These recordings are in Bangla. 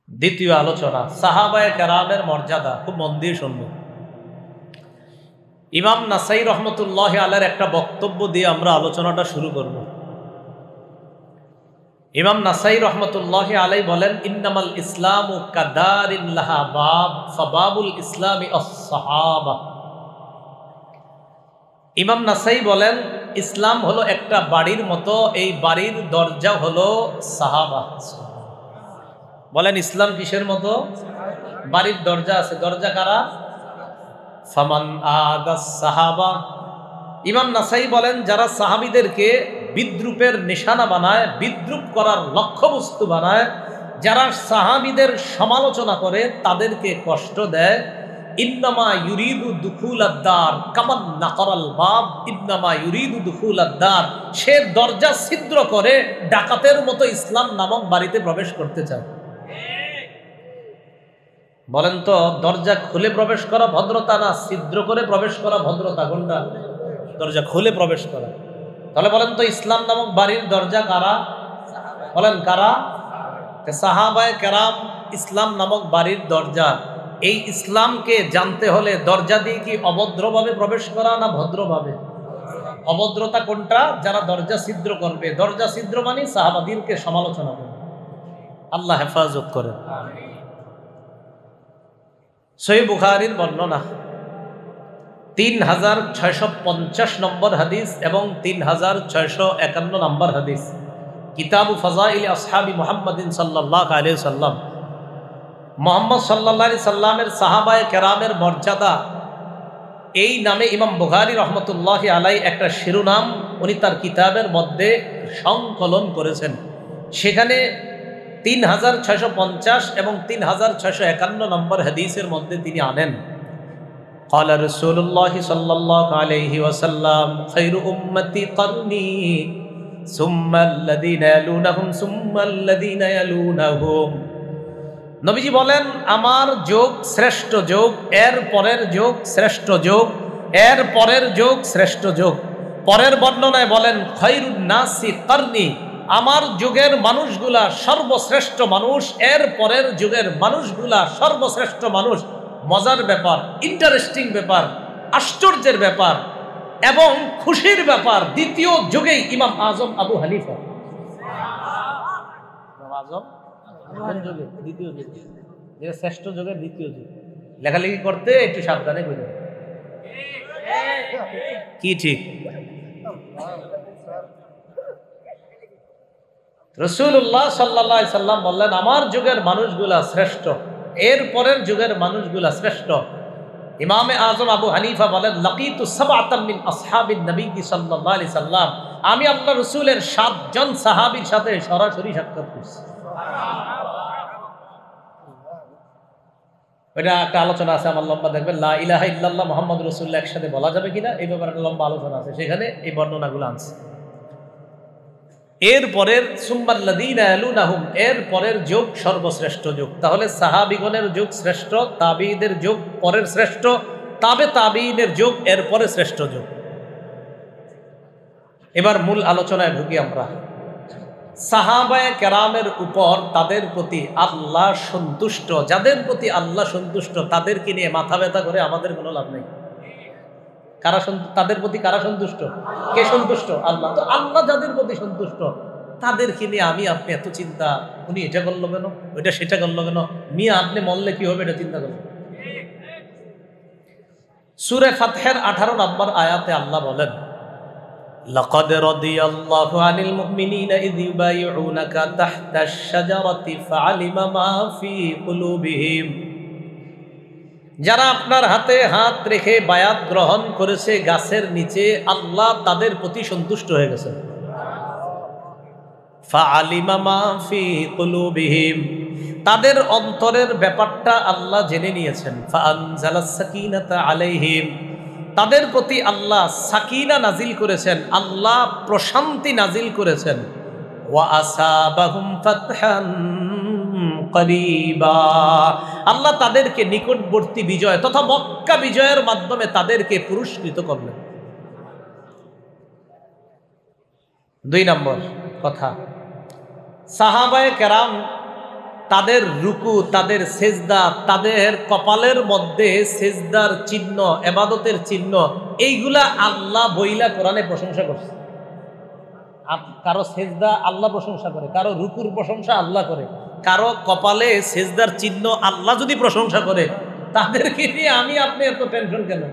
দ্বিতীয় আলোচনা সাহাবায়ে কেরামের মর্যাদা। খুব মন দিয়ে শুনবেন। ইমাম নাসাই রহমতুল্লাহ আলাইহির একটা বক্তব্য দিয়ে আমরা আলোচনাটা শুরু করব। ইমাম নাসাই রহমতুল্লাহ আলাইহি বলেন, ইন্নামাল ইসলামু কাদারিন লাহা বাব ফাবাবুল ইসলামি আস-সাহাবা। ইমাম নাসাই বলেন, ইসলাম হলো একটা বাড়ির মতো, এই বাড়ির দরজা হলো সাহাবা। বলেন ইসলাম কিসের মতো? বাড়ির দরজা আছে। দরজা কারা? ফামান আদাস সাহাবা। ইমাম নাসাই বলেন, যারা সাহাবীদেরকে বিদ্রুপের নিশানা বানায়, বিদ্রুপ করার লক্ষ্যবস্তু বানায়, যারা সাহাবীদের সমালোচনা করে, তাদেরকে কষ্ট দেয়, ইন্নামা ইউরিদু দুখুলাদ-দার কামান নাকারাল বাব, ইন্নামা ইউরিদু দুখুলাদ-দার, সে দরজা ছিদ্র করে ডাকাতের মতো ইসলাম নামক বাড়িতে প্রবেশ করতে চায়। বলেন তো, দরজা খুলে প্রবেশ করা ভদ্রতা না ছিদ্র করে প্রবেশ করা ভদ্রতা? কোনটা? দরজা খুলে প্রবেশ করা। তাহলে বলেন তো, ইসলাম নামক বাড়ির দরজা কারা? বলেন কারা? সাহাবায়ে কেরাম ইসলাম নামক বাড়ির দরজা। এই ইসলামকে জানতে হলে দরজা দিয়ে কি অভদ্রভাবে প্রবেশ করা না ভদ্রভাবে? অভদ্রতা কোনটা? যারা দরজা ছিদ্র করবে। দরজা ছিদ্র মানে সাহাবাদেরকে সমালোচনা করবে। আল্লাহ হেফাজত করে। সহিহ বুখারীর বর্ণনা 3650 নম্বর হাদিস এবং 3651 নম্বর হাদিস, কিতাবু ফাযাইল আসহাবি মুহাম্মাদিন সাল্লাল্লাহু আলাইহি ওয়াসাল্লাম। মুহাম্মদ সাল্লাল্লাহু আলাইহি সাল্লামের সাহাবায়ে কেরামের মর্যাদা, এই নামে ইমাম বুখারী রহমতুল্লাহি আলাইহি একটা শিরোনাম উনি তার কিতাবের মধ্যে সংকলন করেছেন। সেখানে 3650 এবং 3651 নম্বর হাদিসের মধ্যে তিনি আনেন, قال رسول الله صلى الله عليه وسلم خير أمتي قرني ثم الذين يلونهم ثم الذين يلونهم। নবীজি বলেন, আমার যুগ শ্রেষ্ঠ যুগ, এর পরের যুগ শ্রেষ্ঠ যুগ, এর পরের যুগ শ্রেষ্ঠ যুগ। পরের বর্ণনায় বলেন, খায়রুন নাসি কারনি, আমার যুগের মানুষগুলা সর্বশ্রেষ্ঠ মানুষ, এর পরের যুগের মানুষগুলা সর্বশ্রেষ্ঠ মানুষ। মজার ব্যাপার, ইন্টারেস্টিং ব্যাপার, আশ্চর্যের ব্যাপার এবং খুশির ব্যাপার, দ্বিতীয় যুগেই ইমাম আজম আবু হানিফা, দ্বিতীয় যুগ, যেটা শ্রেষ্ঠ যুগের দ্বিতীয় যুগ। লেখালেখি করতে একটু সাবধানে করবেন। কি ঠিক? রাসূলুল্লাহ সাল্লাল্লাহু আলাইহি সাল্লাম বললেন, আমার যুগের মানুষগুলা শ্রেষ্ঠ, এর পরের যুগের মানুষগুলা শ্রেষ্ঠ। ইমামে আজম আবু হানিফা বলেন, লাকিতু সাবআতাম মিন আসহাবিন নবী সাল্লাল্লাহু আলাইহি সাল্লাম, আমি আল্লাহ রাসূলের 7 জন সাহাবীর সাথে সরাসরি সাক্ষাৎ করছি। এটা একটা আলোচনা আছে আমার লম্বা, দেখবেন লা ইলাহা ইল্লাল্লাহ মুহাম্মাদুর রাসূলুল্লাহ একসাথে বলা যাবে কিনা, এই ব্যাপারে একটা লম্বা আলোচনা আছে, সেখানে এই বর্ণনাগুলো আনছে। এর পরের সুম্মাল্লাযীনা ইয়ালুনাহুম, এর পরের যুগ সর্বশ্রেষ্ঠ যুগ। তাহলে সাহাবীগণের যুগ শ্রেষ্ঠ, তাবিঈদের যুগ পরের শ্রেষ্ঠ, তাবিঈনের যুগ এর পরে শ্রেষ্ঠ যুগ। এবার মূল আলোচনায় ঢুকি আমরা। সাহাবায়ে কেরামের উপর, তাদের প্রতি আল্লাহ সন্তুষ্ট, যাদের প্রতি আল্লাহ সন্তুষ্ট তাদেরকে নিয়ে মাথা ব্যথা করে আমাদের কোনো লাভ নেই। কারা তাদের প্রতি কারা সন্তুষ্ট? কে সন্তুষ্ট? আল্লাহ। তো আল্লাহ যাদের প্রতি সন্তুষ্ট তাদেরকে নিয়ে আমি আপনি এত চিন্তা, উনি এটা করলো কেন, ওইটা সেটা করলো কেন, মিয়া আপনি মরলে কি হবে এটা চিন্তা করলো। সূরা ফাতহের 18 নম্বর আয়াতে আল্লাহ বলেন, লাকাদ রাদিয়াল্লাহু আনিল মুমিনিনা ইয ইউবাইউনাকা তাহতাশ শাজারাতি ফাআলিমা মা ফি কুলুবিহিম। যারা আপনার হাতে হাত রেখে বায়াত গ্রহণ করেছে গাছের নিচে, আল্লাহ তাদের প্রতি সন্তুষ্ট হয়ে গেছেন। ফাআলিমা মা ফি কুলুবিহিম, তাদের অন্তরের ব্যাপারটা আল্লাহ জেনে নিয়েছেন। ফাআনজালাস সাকিনাতা আলাইহিম, তাদের প্রতি আল্লাহ সাকিনা নাজিল করেছেন, আল্লাহ প্রশান্তি নাজিল করেছেন। ওয়া আসাবাহুম ফাতহান করিবা, আল্লাহ তাদেরকে নিকটবর্তী বিজয় তথা মক্কা বিজয়ের মাধ্যমে তাদেরকে পুরস্কৃত করলেন। 2 নম্বর কথা, সাহাবায়ে কেরাম তাদের রুকু, তাদের সেজদা, তাদের কপালের মধ্যে সেজদার চিহ্ন, ইবাদতের চিহ্ন, এইগুলা আল্লাহ বইলা কোরআনে প্রশংসা করছে। কারো সেজদা আল্লাহ প্রশংসা করে, কারো রুকুর প্রশংসা আল্লাহ করে, কারো কপালে সেজদার চিহ্ন আল্লাহ যদি প্রশংসা করে, তাদেরকে নিয়ে আমি আপনি এত টেনশন কেন?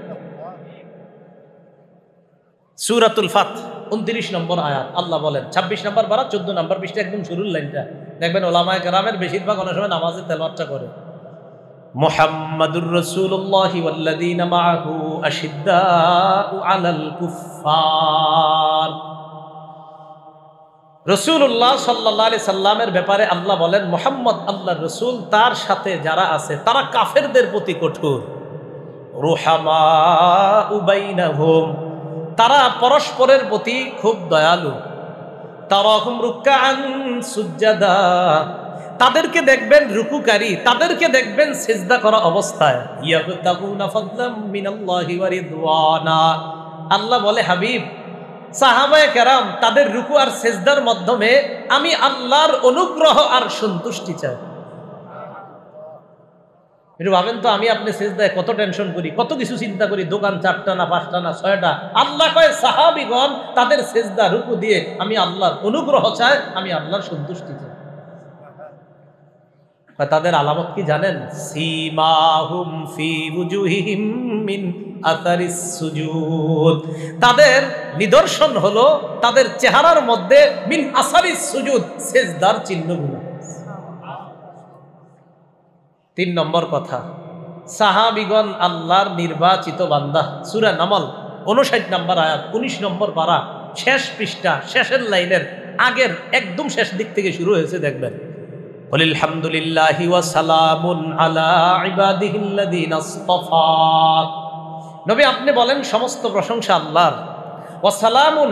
সূরাতুল ফাত 29 নম্বর আয়াত আল্লাহ বলেন, 26 নম্বর পারা 14 নম্বর পৃষ্ঠা, একদম শুরুর লাইনটা দেখবেন ওলামায়ে কেরামের বেশিরভাগ অনেক সময় নামাজে তেলাওয়াতটা করে। মুহাম্মাদুর রাসূলুল্লাহি ওয়াল্লাযীনা মাআহু আশিদ্দাউ আলাল কুফফার। রাসূলুল্লাহ সাল্লাল্লাহু আলাইহি সাল্লামের ব্যাপারে আল্লাহ বলেন, মুহাম্মদ আল্লাহর রাসূল, তার সাথে যারা আছে তারা কাফেরদের প্রতি কঠোর। রুহামাউ বাইনাহুম, তারা পরস্পরের প্রতি খুব দয়ালু। তারাহুম রুকআন সুজদা, তাদেরকে দেখবেন রুকুকারী, তাদেরকে দেখবেন সিজদা করা অবস্থায়। ইয়াবতাগুনা ফাদলাম মিনাল্লাহি ওয়া রিদওয়ানা, আল্লাহ বলে হাবিব, সাহাবায়ে কেরাম তাদের রুকু আর সিজদার মাধ্যমে আমি আল্লাহর অনুগ্রহ আর সন্তুষ্টি চাই। একটু ভাবেন তো, আমি আপনি সিজদায় কত টেনশন করি, কত কিছু চিন্তা করি, দোকান 4টা না 5টা না 6টা। আল্লাহ কয় সাহাবীগণ তাদের সিজদা রুকু দিয়ে আমি আল্লাহর অনুগ্রহ চাই, আমি আল্লাহর সন্তুষ্টি চাই। তাদের আলামত কি জানেন? সীমাহুম ফি উজুহিহিম মিন আতারিস সুজুদ, তাদের নিদর্শন হলো তাদের চেহারার মধ্যে মিন আসারিস সুজুদ, সিজদার চিহ্নগুলো। 3 নম্বর কথা, সাহাবীগণ আল্লাহর নির্বাচিত বান্দা। সূরা নামল 59 নম্বর আয়াত 19 নম্বর পারা, শেষ পৃষ্ঠা, শেষের লাইনের আগের একদম শেষ দিক থেকে শুরু হয়েছে, দেখবেন। আলহামদুলিল্লাহি ওয়া সালামুন আলা ইবাদিহিল্লাযীনা ইসতাফা। নবী আপনি বলেন সমস্ত প্রশংসা আল্লাহর। ওয়া সালামুন,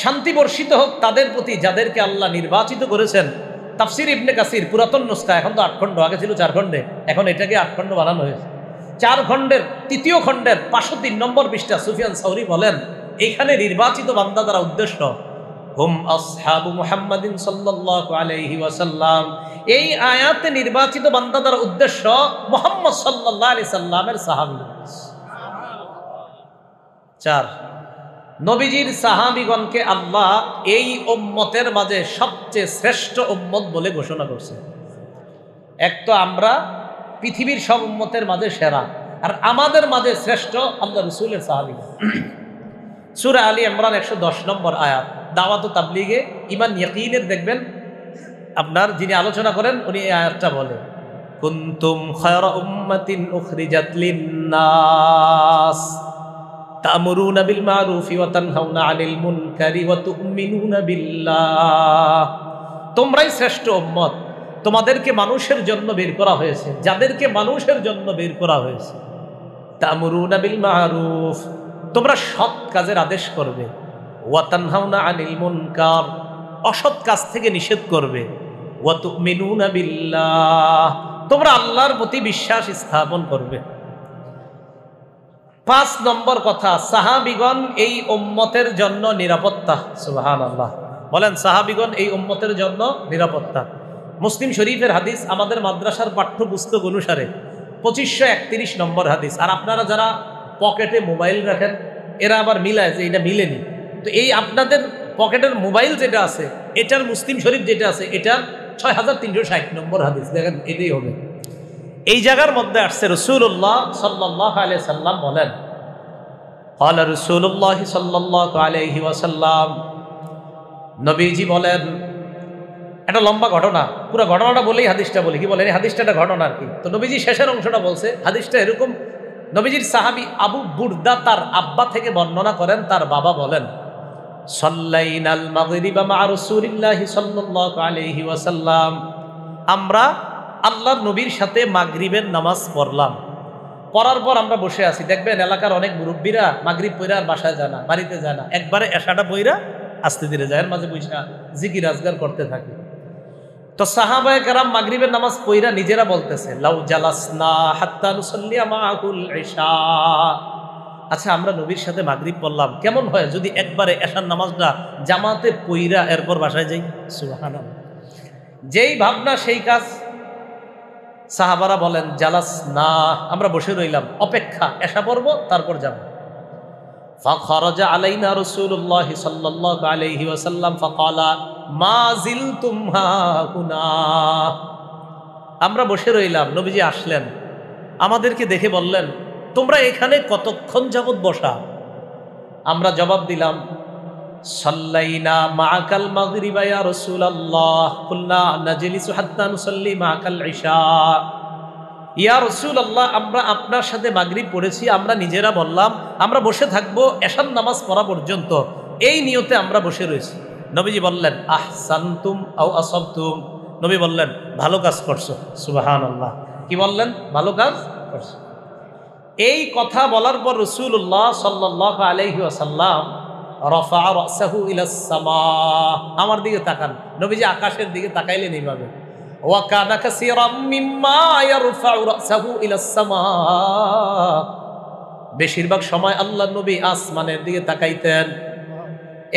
শান্তি বর্ষিত হোক তাদের প্রতি যাদেরকে আল্লাহ নির্বাচিত করেছেন। তাফসির ইবনে কাসির পুরাতন নুসখা, এখন তো 8 খণ্ড, আগে ছিল 4 খণ্ডে, এখন এটাকে 8 খণ্ড বানানো হয়েছে। 4 খণ্ডের 3য় খণ্ডের 503 নম্বর পৃষ্ঠা সুফিয়ান সাউরি বলেন, এইখানে নির্বাচিত বান্দা দ্বারা উদ্দেশ্য হুম আসহাবু মুহাম্মাদিন সাল্লাল্লাহু আলাইহি ওয়াসাল্লাম। এই আয়াতে নির্বাচিত বান্দা দ্বারা উদ্দেশ্য মুহাম্মদ সাল্লাল্লাহু আলাইহি সাল্লামের সাহাবী। 4, নবীজির সাহাবীগণকে আল্লাহ এই উম্মতের মাঝে সবচেয়ে শ্রেষ্ঠ উম্মত বলে ঘোষণা করছে। এক তো আমরা পৃথিবীর সব উম্মতের মাঝে সেরা, আর আমাদের মাঝে শ্রেষ্ঠ আল্লাহ রাসূলের সাহাবীগণ। সূরা আলী ইমরান 110 নম্বর আয়াত, দাওয়াত ও তাবলীগে ঈমান ইয়াকিনের দেখবেন আপনার যিনি আলোচনা করেন উনি এই আয়াতটা বলে, কুনতুম খায়রা উম্মাতিন উখরিজাত লিন-নাস তা'মুরুনা বিল মা'রুফি ওয়া তানহাউনা আনিল মুনকারি ওয়া তু'মিনুনা বিল্লাহ। তোমরাই শ্রেষ্ঠ উম্মত, তোমাদেরকে মানুষের জন্য বের করা হয়েছে, যাদেরকে মানুষের জন্য বের করা হয়েছে। তা'মুরুনা বিল মা'রুফ, তোমরা সৎ কাজের আদেশ করবে। ওয়া তানহাউনা আনিল মুনকার, অসৎ কাজ থেকে নিষেধ করবে। ওয়া তু'মিনুনা বিল্লাহ, তোমরা আল্লাহর প্রতি বিশ্বাস স্থাপন করবে। 5 নম্বর কথা, সাহাবীগণ এই উম্মতের জন্য নিরাপত্তা। সুবহানাল্লাহ, বলেন সাহাবীগণ এই উম্মতের জন্য নিরাপত্তা। মুসলিম শরীফের হাদিস, আমাদের মাদ্রাসার পাঠ্যপুস্তক অনুসারে 2531 নম্বর হাদিস। আর আপনারা যারা পকেটে মোবাইল রাখেন, এরা আবার মিলায় যে এটা মিলেনি, তো এই আপনাদের পকেটের মোবাইল যেটা আছে এটার মুসলিম শরীফ যেটা আছে এটার 6360 নম্বর হাদিস, দেখেন এটাই হবে। এই জায়গার মধ্যে আসছে রাসূলুল্লাহ সাল্লাল্লাহু আলাইহি সাল্লাম বলেন, ক্বালা রাসূলুল্লাহ সাল্লাল্লাহু আলাইহি ওয়াসাল্লাম, নবীজি বলেন, একটা লম্বা ঘটনা, পুরো ঘটনাটা বলেই হাদিসটা বলি, কি বলেন এই হাদিসটা একটা ঘটনা আর কি। তো নবীজি শেষের অংশটা বলছে, হাদিসটা এরকম, নবীজির সাহাবী আবু বুরদা তার আব্বা থেকে বর্ণনা করেন, তার বাবা বলেন, সাল্লাইনাল মাগরিবা মা রাসূলিল্লাহি সাল্লাল্লাহু আলাইহি ওয়াসাল্লাম, আমরা আল্লাহর নবীর সাথে মাগরিবের নামাজ পড়লাম। পড়ার পর আমরা বসে আছি, দেখবেন এলাকার অনেক মুরব্বীরা মাগরিব পড়া আর বাসায় যায় না, বাড়িতে যায় না, একবারে এশাটা পড়া আস্তে ধীরে যায়, এর মাঝে বসে জিকির আজগার করতে থাকে। তো সাহাবায়ে কেরাম মাগরিবের নামাজ পড়া নিজেরা বলতেছে, লাউ জালাসনা হাত্তা নুসাল্লি মাআকুল ইশা, আচ্ছা আমরা নবীর সাথে মাগরিব পড়লাম, কেমন হয় যদি একবারে এশার নামাজটা জামাতে পড়া এরপর বাসায় যাই। সুবহানাল্লাহ, যেই ভাবনা সেই কাজ। সাহাবারা বলেন জালাস না, আমরা বসে রইলাম, অপেক্ষা, এশা পড়ব তারপর যাব। ফাখরাজা আলাইনা রাসূলুল্লাহ সাল্লাল্লাহু আলাইহি ওয়াসাল্লাম ফাকালা মা জিলতুম হাহুনা। আমরা বসে রইলাম, নবীজি আসলেন, আমাদেরকে দেখে বললেন তোমরা এখানে কতক্ষণ যাবত বসা? আমরা জবাব দিলাম সাল্লাইনা মাআকাল মাগরিবা ইয়া রাসূলুল্লাহ কুলনা নাজলিসু হাত্তা নুসাল্লি মাআকাল ইশা। ইয়া রাসূলুল্লাহ, আমরা আপনার সাথে মাগরিব পড়েছি, আমরা নিজেরা বললাম আমরা বসে থাকবো এশার নামাজ পড়া পর্যন্ত, এই নিয়তে আমরা বসে রয়েছি। নবীজি বললেন আহসানতুম আও আসাবতুম। নবী বললেন ভালো কাজ করছো। সুবহানাল্লাহ। কি বললেন? ভালো কাজ করছো। এই কথা বলার পর রাসূলুল্লাহ সাল্লাল্লাহু আলাইহি ওয়াসাল্লাম রাফা রাসাহু ইলাস সামা, আমার দিকে তাকান। নবীজি আকাশের দিকে তাকাইলেন এইভাবে। ওয়া কানা কাসীরাম মিম্মা ইয়ারফাউ রাসাহু ইলাস সামা, বেশিরভাগ সময় আল্লাহর নবী আসমানের দিকে তাকাইতেন।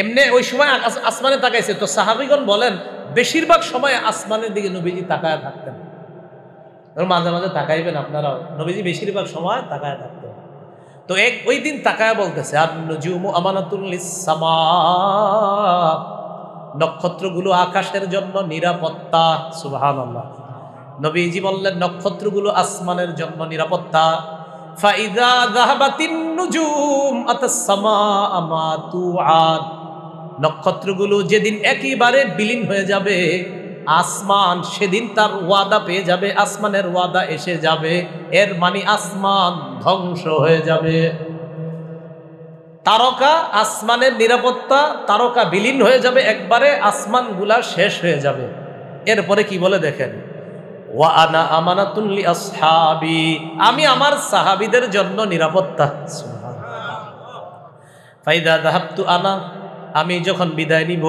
এমনি ওই সময় আসমানে তাকাইছে তো সাহাবীগণ বলেন বেশিরভাগ সময় আসমানের দিকে নবীজি তাকায় থাকতেন। মাঝে মাঝে তাকাইবেন আপনারাও, নবীজি বেশিরভাগ সময় তাকায় থাকতেন। তো ওই দিন তাকায় বলতেছে আর নুজুমু আমানাতুল লিস-সামা, নক্ষত্রগুলো আকাশের জন্য নিরাপত্তা। সুবহানাল্লাহ। নবীজি বললেন নক্ষত্রগুলো আসমানের জন্য নিরাপত্তা। ফাইযা যাহাবাতিন নুজুম আতাস-সামা মা তুআদ, নক্ষত্রগুলো যেদিন একেবারে বিলীন হয়ে যাবে আসমান, সেদিন তার ওয়াদা পেয়ে যাবে, আসমানের ওয়াদা এসে যাবে, এর মানে আসমান ধ্বংস হয়ে যাবে। তারকা, আসমানের নিরাপত্তা, তারকা বিলীন হয়ে যাবে একবারে, আসমানগুলা শেষ হয়ে যাবে। এরপরে কি বলে দেখেন, ওয়া আনা আমানাতুন লি আসহাবি, আমি আমার সাহাবীদের জন্য নিরাপত্তা। ফাইদা যাহাবতু আনা, আমি যখন বিদায় নিব,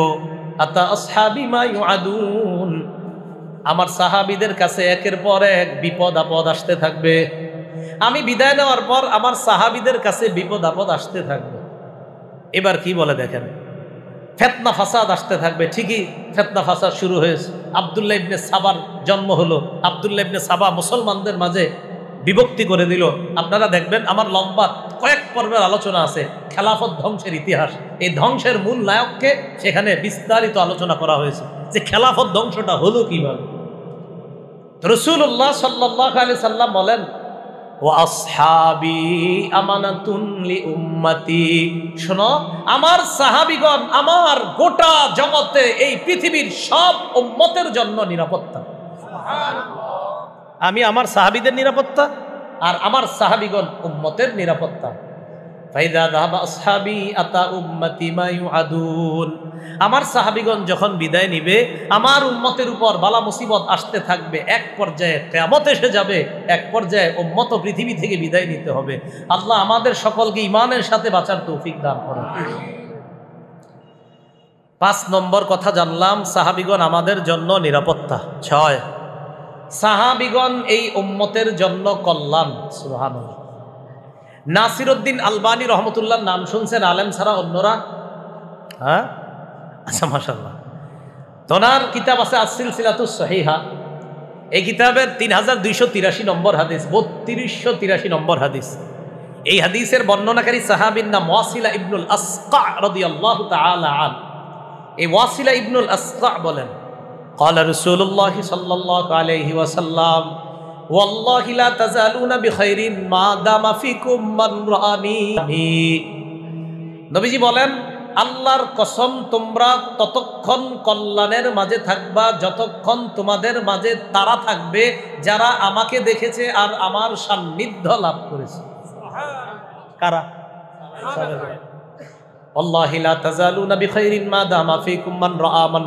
আতা আসহাবি মা ইউআদুন, আমার সাহাবীদের কাছে একের পর এক বিপদ আপদ আসতে থাকবে। আমি বিদায় নেওয়ার পর আমার সাহাবীদের কাছে বিপদ আপদ আসতে থাকবে। এবার কি বলে দেখেন, ফিতনা ফাসাদ আসতে থাকবে। ঠিকই ফিতনা ফাসাদ শুরু হয়েছে। আব্দুল্লাহ ইবনে সাবার জন্ম হলো। আব্দুল্লাহ ইবনে সাবা মুসলমানদের মাঝে বিভক্তি করে দিল। আপনারা দেখবেন আমার লম্বা কয়েক পর্বের আলোচনা আছে খেলাফত ধ্বংসের ইতিহাস। এই ধ্বংসের মূল নায়ককে সেখানে বিস্তারিত আলোচনা করা হয়েছে যে খেলাফত ধ্বংসটা হলো কিভাবে। রাসূলুল্লাহ সাল্লাল্লাহু আলাইহি সাল্লাম বলেন ওয়া আসহাবি আমানাতুন লি উম্মতি, শোনো আমার সাহাবীগণ আমার গোটা জগতে এই পৃথিবীর সব উম্মতের জন্য নিরাপত্তা। আমি আমার সাহাবীদের নিরাপত্তা আর আমার সাহাবীগণ উম্মতের নিরাপত্তা। ফাইদা যাহাবা আসহাবি আতা উম্মতি মা ইউআদুন, আমার সাহাবীগণ যখন বিদায় নিবে আমার উম্মতের উপর বালা মুসিবত আসতে থাকবে, এক পর্যায়ে কিয়ামত এসে যাবে, এক পর্যায়ে উম্মত পৃথিবী থেকে বিদায় নিতে হবে। আল্লাহ আমাদের সকলকে ঈমানের সাথে বাঁচার তৌফিক দান করুন। 5 নম্বর কথা জানলাম, সাহাবীগণ আমাদের জন্য নিরাপত্তা। 6, সাহাবীগণ এই উম্মতের জন্য কল্যাণ। সুবহানাল্লাহ। নাসিরউদ্দিন আলবানী রহমতুল্লাহ নাম শুনছেন? আলেম ছাড়া অন্যরা? হ্যাঁ, আচ্ছা, মাশাআল্লাহ। তোনার কিতাব আছে আস-সিলসিলাতুস সহিহা। এই কিতাবের 3283 নম্বর হাদিস, 3283 নম্বর হাদিস। এই হাদিসের বর্ণনাকারী সাহাবীর নাম ওয়াসিলা ইবনুল আসকা রাদিয়াল্লাহু তাআলা আন। এই ওয়াসিলা ইবনুল আসকা বলেন قال رسول الله صلى الله عليه وسلم والله لا تزالون بخير ما دام فيكم من رآني। নবীজি বলেন আল্লাহর কসম তোমরা ততক্ষণ কল্যাণের মাঝে থাকবা যতক্ষণ তোমাদের মাঝে তারা থাকবে যারা আমাকে দেখেছে আর আমার সান্নিধ্য লাভ করেছে। কারা? আল্লাহি লা তাজালুনা বিখাইরিন মা দামা ফীকুম মান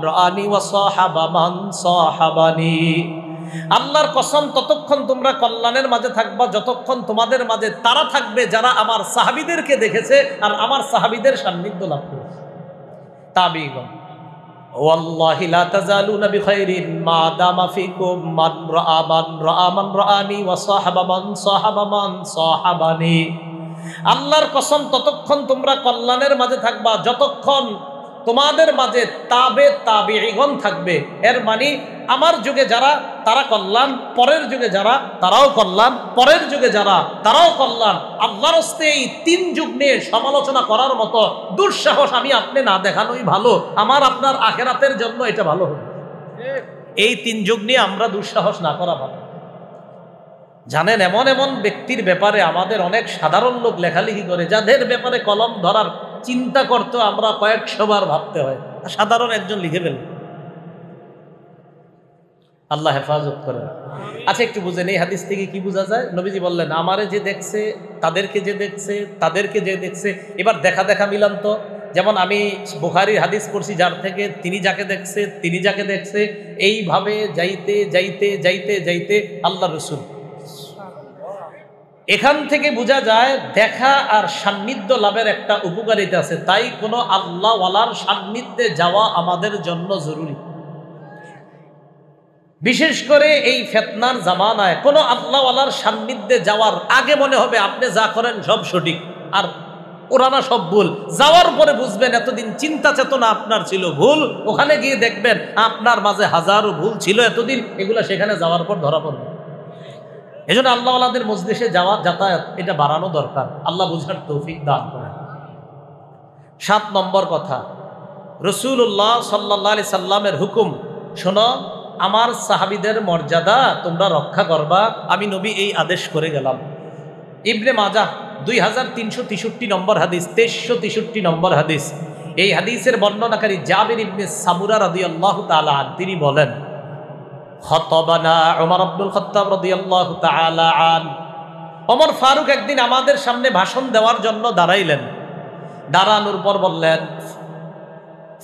রাআনি ওয়া সাহাবা মান সাহাবানি। আল্লাহর কসম ততক্ষণ তোমরা কল্যাণের মাঝে থাকবা যতক্ষণ তোমাদের মাঝে তারা থাকবে যারা আমার সাহাবীদেরকে দেখেছে আর আমার সাহাবীদের সান্নিধ্য লাভ করেছে। তাবিঈগণ ওয়াল্লাহি লা তাজালুনা বিখাইরিন মা দামা ফীকুম মান রাআনি ওয়া সাহাবা মান সাহাবানি। আল্লাহর কসম ততক্ষণ তোমরা কল্যাণের মাঝে থাকবা যতক্ষণ তোমাদের মাঝে তাবেঈগণ থাকবে। এর মানে আমার যুগে যারা তারা কল্যাণ, পরের যুগে যারা তারাও কল্যাণ, পরের যুগে যারা তারাও কল্যাণ। আল্লাহর হস্তে এই 3 যুগ নিয়ে সমালোচনা করার মতো দুঃসাহস আমি আপনি না দেখানোই ভালো। আমার আপনার আখিরাতের জন্য এটা ভালো হবে। এই 3 যুগ নিয়ে আমরা দুঃসাহস না করা ভালো। জানেন, এমন এমন ব্যক্তির ব্যাপারে আমাদের অনেক সাধারণ লোক লেখালেখি করে, যাদের ব্যাপারে কলম ধরার চিন্তা করতে আমরা কয়েকশো বার ভাবতে হয়, সাধারণ একজন লিখে ফেলে। আল্লাহ হেফাজত করে। আচ্ছা, একটু বুঝেন এই হাদিস থেকে কি বোঝা যায়? নবীজি বললেন, আমারে যে দেখছে, তাদেরকে যে দেখছে, তাদেরকে যে দেখছে। এবার দেখা দেখা মিলান তো। যেমন আমি বুখারীর হাদিস পড়ছি, যার থেকে তিনি যাকে দেখছে, তিনি যাকে দেখছে, এইভাবে যাইতে যাইতে যাইতে যাইতে আল্লাহ রসুল। এখান থেকে বোঝা যায় দেখা আর সান্নিধ্য লাভের একটা উপকারিতা আছে। তাই কোনো আল্লাহওয়ালার সান্নিধ্যে যাওয়া আমাদের জন্য জরুরি। বিশেষ করে এই ফিতনার জামানায় কোনো আল্লাহওয়ালার সান্নিধ্যে যাওয়ার আগে মনে হবে আপনি যা করেন সব সঠিক, আর ওরানা সব ভুল। যাওয়ার পরে বুঝবেন এতদিন চিন্তা চেতনা আপনার ছিল ভুল। ওখানে গিয়ে দেখবেন আপনার মাঝে হাজারো ভুল ছিল এতদিন, এগুলা সেখানে যাওয়ার পর ধরা পড়বে। এই জন্য আল্লাহওয়ালাদের মজলিসে যাওয়া, যাতায়াত এটা বাড়ানো দরকার। আল্লাহ বুঝার তৌফিক দান করেন। 7 নম্বর কথা, রাসূলুল্লাহ সাল্লাল্লাহু আলাইহি সাল্লামের হুকুম, শোনো, আমার সাহাবীদের মর্যাদা তোমরা রক্ষা করবা, আমি নবী এই আদেশ করে গেলাম। ইবনে মাজাহ 2363 নম্বর হাদিস, 2363 নম্বর হাদিস। এই হাদিসের বর্ণনাকারী জাবির ইবনে সামুরা রাদিয়াল্লাহু তাআলা আন, তিনি বলেন, খতবানা ওমর ইবনুল খাত্তাব রাদিয়াল্লাহু তাআলা আন, ওমর ফারুক একদিন আমাদের সামনে ভাষণ দেওয়ার জন্য দাঁড়াইলেন। দাঁড়ানোর পর বললেন,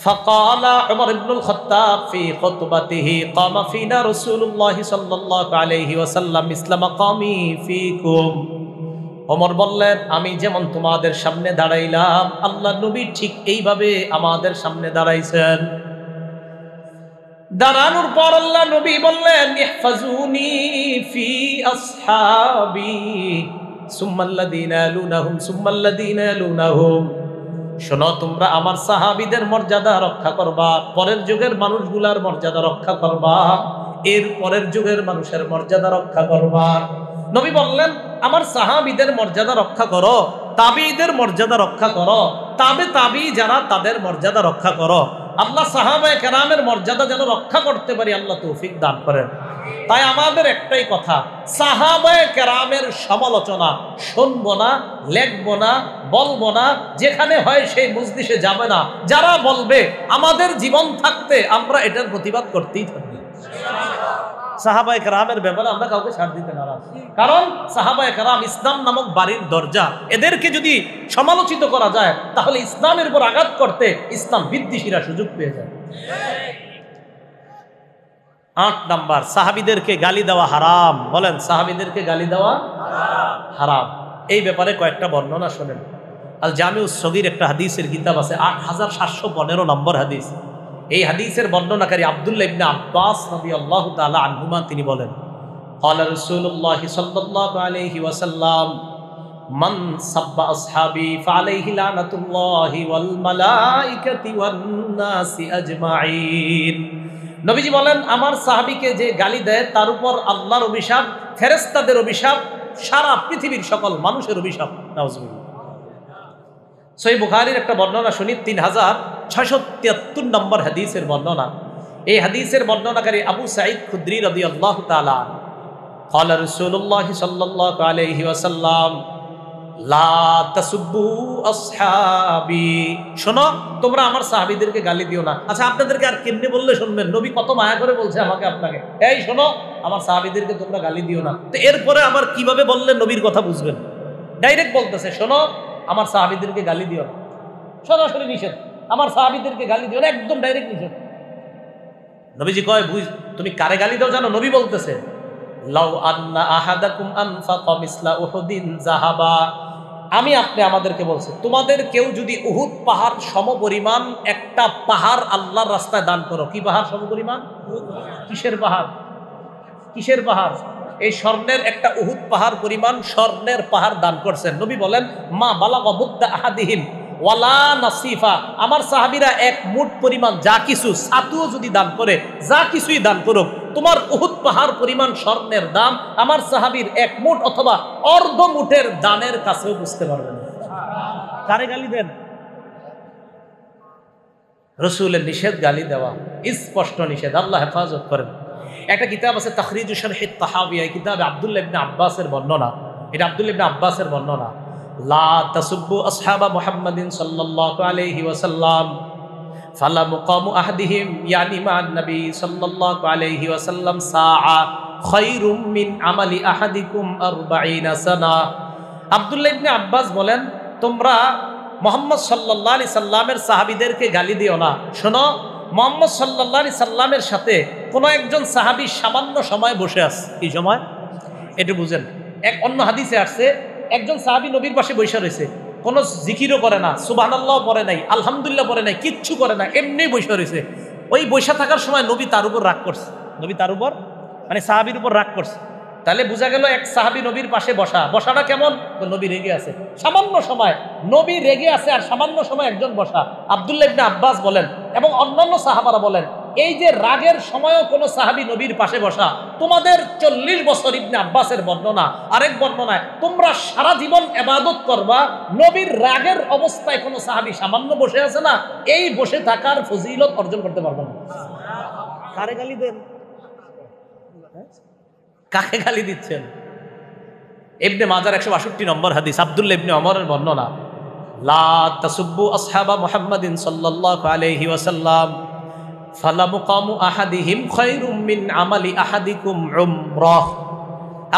فقال عمر بن الخطاب في خطبته قام فينا رسول الله صلى الله عليه وسلم مثل مقامي فيكم। ওমর বললেন, আমি যেমন তোমাদের সামনে দাঁড়াইলাম, আল্লাহর নবী ঠিক এইভাবে আমাদের সামনে দাঁড়াইছেন। দাঁড়ানোর পর আল্লাহ নবী বললেন, ইহফাজুনি ফি আসহাবি সুম্মাল্লাযীনা ইয়ালুনাহুম সুম্মাল্লাযীনা ইয়ালুনাহুম। শোনো, তোমরা আমার সাহাবীদের মর্যাদা রক্ষা করবা, পরের যুগের মানুষগুলার মর্যাদা রক্ষা করবা, এর পরের যুগের মানুষের মর্যাদা রক্ষা করবা। নবী বললেন, আমার সাহাবীদের মর্যাদা রক্ষা করো, তাবিঈদের মর্যাদা রক্ষা করো, তাবিঈ যারা তাদের মর্যাদা রক্ষা করো। আল্লাহ সাহাবায়ে কেরামের মর্যাদা যেন রক্ষা করতে পারি, আল্লাহ তৌফিক দান করেন। তাই আমাদের একটাই কথা, সাহাবায়ে কেরামের সমালোচনা শুনবো না, লেখবো না, বলবো না, যেখানে হয় সেই মজলিসে যাবে না। যারা বলবে আমাদের জীবন থাকতে আমরা এটার প্রতিবাদ করতেই থাকবো। সাহাবায়ে কেরামের ব্যাপারে আমরা কাউকে ছাড় দিতে নারাজ, কারণ সাহাবায়ে কেরাম ইসলাম নামক বাড়ির দরজা। এদেরকে যদি সমালোচিত করা যায় তাহলে ইসলামের উপর আঘাত করতে ইসলাম বিদ্বেষীরা সুযোগ পেয়ে যায়। 8 নাম্বার, সাহাবীদেরকে গালি দেওয়া হারাম। বলেন, সাহাবীদেরকে গালি দেওয়া হারাম। এই ব্যাপারে কয়েকটা বর্ণনা শোনেন। আল জামিউস সগীর একটা হাদিসের কিতাব আছে, 8715 নম্বর হাদিস। এই হাদিসের বর্ণনাকারী আব্দুল্লাহ ইবনে আব্বাস রাদিয়াল্লাহু তাআলা আনহুমা, তিনি বলেন, ক্বালা রাসূলুল্লাহ সাল্লাল্লাহু আলাইহি ওয়াসাল্লাম, মান সাব্বা আসহাবি ফালাইহি লানাতুল্লাহি ওয়াল মালাইকাতি ওয়ান নাসি আজমাইন। নবীজি বলেন, আমার সাহাবীকে যে গালি দেয় তার উপর আল্লাহর অভিশাপ, ফেরেশতাদের অভিশাপ, সারা পৃথিবীর সকল মানুষের অভিশাপ। নাউজুবিল্লাহ। সহিহ বুখারীর একটা বর্ণনা শুনি, 3673 নম্বর হাদিসের বর্ণনা। এই হাদিসের বর্ণনাকারী আবু সাঈদ খুদরি রাদিয়াল্লাহু তাআলা, ক্বালা রাসূলুল্লাহ সাল্লাল্লাহু আলাইহি ওয়াসাল্লাম, লা তাসুব্বু আসহাবি। শোনো, তোমরা আমার সাহাবীদেরকে গালি দিও না। আচ্ছা, আপনাদেরকে আর কেমনে বললে শুনবেন? নবী কত মায়া করে বলছে আমাকে, আপনাকে, এই শোনো, আমার সাহাবীদেরকে তোমরা গালি দিও না। তো এরপরে আবার কিভাবে বললে নবীর কথা বুঝবেন? ডাইরেক্ট বলতেছে, শোনো, আমার সাহাবীদেরকে গালি দিও না। সরাসরি নিষেধ, আমার সাহাবীদেরকে গালি দিও না, একদম ডাইরেক্ট নিষেধ। নবীজি কয়, বুঝ, তুমি কারে গালি দাও জানো? নবী বলতেছে, লাউ আন্না আহাদাকুম আনফাকা মিসলা উহুদিন যাহাবা। আমি আপনি আমাদেরকে বলছে, তোমাদের কেউ যদি উহুদ পাহাড় সমপরিমাণ একটা পাহাড় আল্লাহর রাস্তায় দান করো। কি পাহাড় সমপরিমাণ? কিসের পাহাড়? কিসের পাহাড়? এই স্বর্ণের একটা উহুদ পাহাড় পরিমাণ স্বর্ণের পাহাড় দান করছেন। নবী বলেন, মা বালাগা মুদ্দা আহাদিহিম ওয়ালা নাসিফা, আমার সাহাবীরা এক মুঠ পরিমাণ যা কিছু ছাতুও যদি দান করে, যা কিছুই দান করুক, তোমার উহুদ পাহাড় পরিমাণ স্বর্ণের দাম আমার সাহাবীর এক মুঠ অথবা অর্ধ মুঠের দানের কাছেও বুঝতে পারবেন না। কারে গালি দেন? রসুলের নিষেধ গালি দেওয়া, স্পষ্ট নিষেধ, আল্লাহ হেফাজত করেন। একটা কিতাব আছে তাখরিজুশ শারহি তাহাবিয়া, এই কিতাবে আব্দুল্লাহ ইবনে আব্বাসের বর্ণনা, এটা আব্দুল্লাহ ইবনে আব্বাসের বর্ণনা। লা তাসুব্বু আসহাবা মুহাম্মাদিন সাল্লাল্লাহু আলাইহি ওয়াসাল্লাম ফালা মুকামু আহাদিহিম ইয়ানি মা'আন নবী সাল্লাল্লাহু আলাইহি ওয়াসাল্লাম সাআ খায়রুম মিন আমালি আহাদিকুম 40 সানা। আব্দুল্লাহ ইবনে আব্বাস বলেন, তোমরা মুহাম্মদ সাল্লাল্লাহু আলাইহি সাল্লামের সাহাবীদেরকে গালি দিও না। শোনো, মুহাম্মদ সাল্লাল্লাহু আলাইহি সাল্লামের সাথে কোনো একজন সাহাবী সামান্য সময় বসে আছে। কি সময়? এটা বুঝেন। এক অন্য হাদিসে আসছে, একজন সাহাবী নবীর পাশে বসে রয়েছে, কোনো জিকিরও করে না, সুবহানাল্লাহ পড়ে নাই, আলহামদুলিল্লাহ পড়ে নাই, কিচ্ছু করে না, এমনি বসে রয়েছে। ওই বসে থাকার সময় নবী তার উপর রাগ করছে, নবী তার উপর মানে সাহাবীর উপর রাগ করছে। তাহলে বোঝা গেল এক সাহাবী নবীর পাশে বসাটা কেমন? নবী রেগে আছে, সামান্য সময় নবী রেগে আছে আর সামান্য সময় একজন বসা। আব্দুল্লাহ ইবনে আব্বাস বলেন এবং অন্যান্য সাহাবারা বলেন, এই যে রাগের সময়ও কোনো সাহাবী নবীর পাশে বসা, তোমাদের 40 বছর, ইবনে আব্বাসের বর্ণনা। আরেক বর্ণনায়, তোমরা সারা জীবন ইবাদত করবা, নবীর রাগের অবস্থায় কোনো সাহাবী সামান্য বসে আছে না, এই বসে থাকার ফজিলত অর্জন করতে পারবে না। কারে গালি দেন? কাকে গালি দিচ্ছেন? ইবনে মাজার 162 নম্বর হাদিস, আব্দুল্লাহ ইবনে ওমরের বর্ণনা। লা তাসুব্বু আসহাবা মুহাম্মাদিন সাল্লাল্লাহু আলাইহি ওয়াসাল্লাম ফালা মুকামু আহাদিহিম খায়রুম মিন আমালি আহাদিকুম উমরাহ।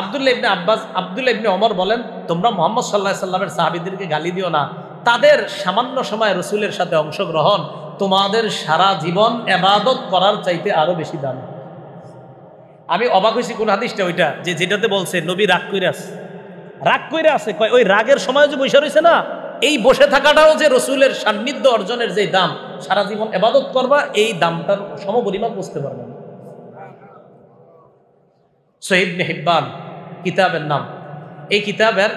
আব্দুল্লাহ ইবনে ওমর বলেন, তোমরা মুহাম্মদ সাল্লাল্লাহু আলাইহি সাল্লামের সাহাবীদেরকে গালি দিও না, তাদের সামান্য সময় রাসূলের সাথে অংশগ্রহণ তোমাদের সারা জীবন ইবাদত করার চাইতে আরো বেশি দাম। আমি অবাক হয়েছি কোন হাদিসটা, ওইটা যেটাতে বলছে নবী রাগ কইরা আছে, কয় ওই রাগের সময় যে বসে রয়েছে না, এই বসে থাকাটাও যে রসুলের সান্নিধ্য অর্জনের যে দাম, সারা জীবন ইবাদত করবা, এই দামটার সমপরিমাণ বুঝতে পারবেন। সহিহ ইবনে হিব্বান কিতাবের নাম, এই কিতাবের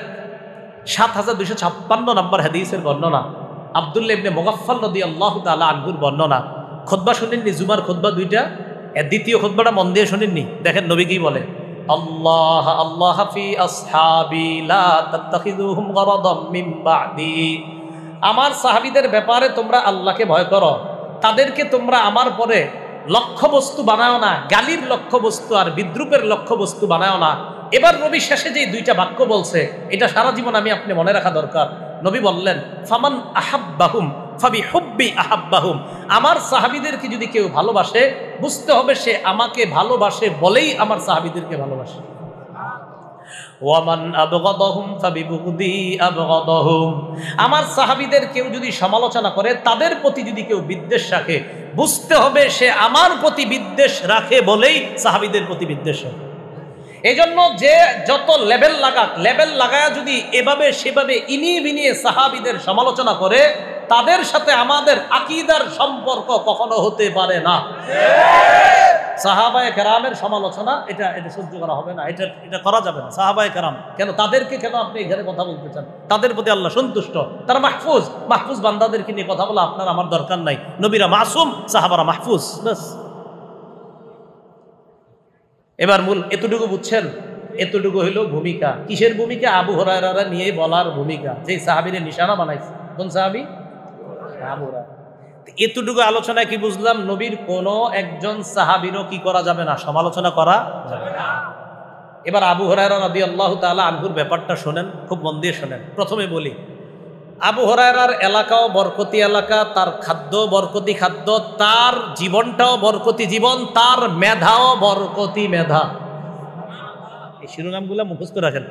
7256 নম্বর হাদিসের বর্ণনা। আব্দুল্লাহ ইবনে মুগাফফাল রাদিয়াল্লাহু তাআলা আনহুর বর্ণনা। খুতবা শুনেননি? জুমার খুতবা দুইটা, দ্বিতীয় খুতবাটা মন দিয়ে শুনেননি? দেখেন নবী কি বলে, আল্লাহ আল্লাহ ফি আসহাবি লা তাত্তাখিযুহুম গরাদাম মিন বা'দি। আমার সাহাবীদের ব্যাপারে তোমরা আল্লাহকে ভয় করো, তাদেরকে তোমরা আমার পরে লক্ষ্যবস্তু বানাও না, গালির লক্ষ্যবস্তু আর বিদ্রুপের লক্ষ্যবস্তু বানাও না। এবার নবী শেষে যে দুইটা বাক্য বলছে, এটা সারা জীবন আমি আপনি মনে রাখা দরকার। নবী বললেন, ফামান আহাব্বাহুম ফাবিহুব্বি আহাব্বাহুম। আমার সাহাবীদেরকে যদি কেউ ভালোবাসে, বুঝতে হবে সে আমাকে ভালোবাসে বলেই আমার সাহাবীদেরকে ভালোবাসে। ওয়ামান আবগাদাহুম ফাবিবুগদি আবগাদাহুম। আমার সাহাবীদের কেউ যদি সমালোচনা করে, তাদের প্রতি যদি কেউ বিদ্বেষ রাখে, বুঝতে হবে সে আমার প্রতি বিদ্বেষ রাখে বলেই সাহাবীদের প্রতি বিদ্বেষ রাখে। এজন্য যে যত লেবেল লাগায়া যদি এভাবে সেভাবে ইনিয়ে বিনিয়ে সাহাবীদের সমালোচনা করে, তাদের সাথে আমাদের আকীদার সম্পর্ক কখনো হতে পারে না। সাহাবায়ে কেরামের সমালোচনা এটা সহ্য করা হবে না, এটা করা যাবে না। সাহাবায়ে কেরাম কেন, তাদেরকে কেন আপনি এখানে কথা বলতে চান? তাদের প্রতি আল্লাহ সন্তুষ্ট, তারা মাহফুজ বান্দাদেরকে নিয়ে কথা বলা আপনার আমার দরকার নাই। নবীরা মাসুম, সাহাবারা মাহফুজ, বাস। এবার মূল এতটুকু বুঝছেন? এতটুকু হইল ভূমিকা। কিসের ভূমিকা? আবু হুরায়রা নিয়ে বলার ভূমিকা, যে সাহাবীরে নিশানা বানাইছে। কোন সাহাবী? আবু হুরায়রা। এতটুকু আলোচনায় কি বুঝলাম? নবীর কোন একজন সাহাবীরও কি করা যাবে না, সমালোচনা করা যাবে না। এবার আবু হুরায়রা রাদিয়াল্লাহু তাআলা আনহুর ব্যাপারটা শোনেন, খুব মন দিয়ে শোনেন। প্রথমে বলি, আবু হুরায়রার এলাকাও বরকতি এলাকা, তার খাদ্য বরকতি খাদ্য, তার জীবনটাও বরকতি জীবন, তার মেধাও বরকতি মেধা। এই শিরোনামগুলো মুখস্থ রাখেন।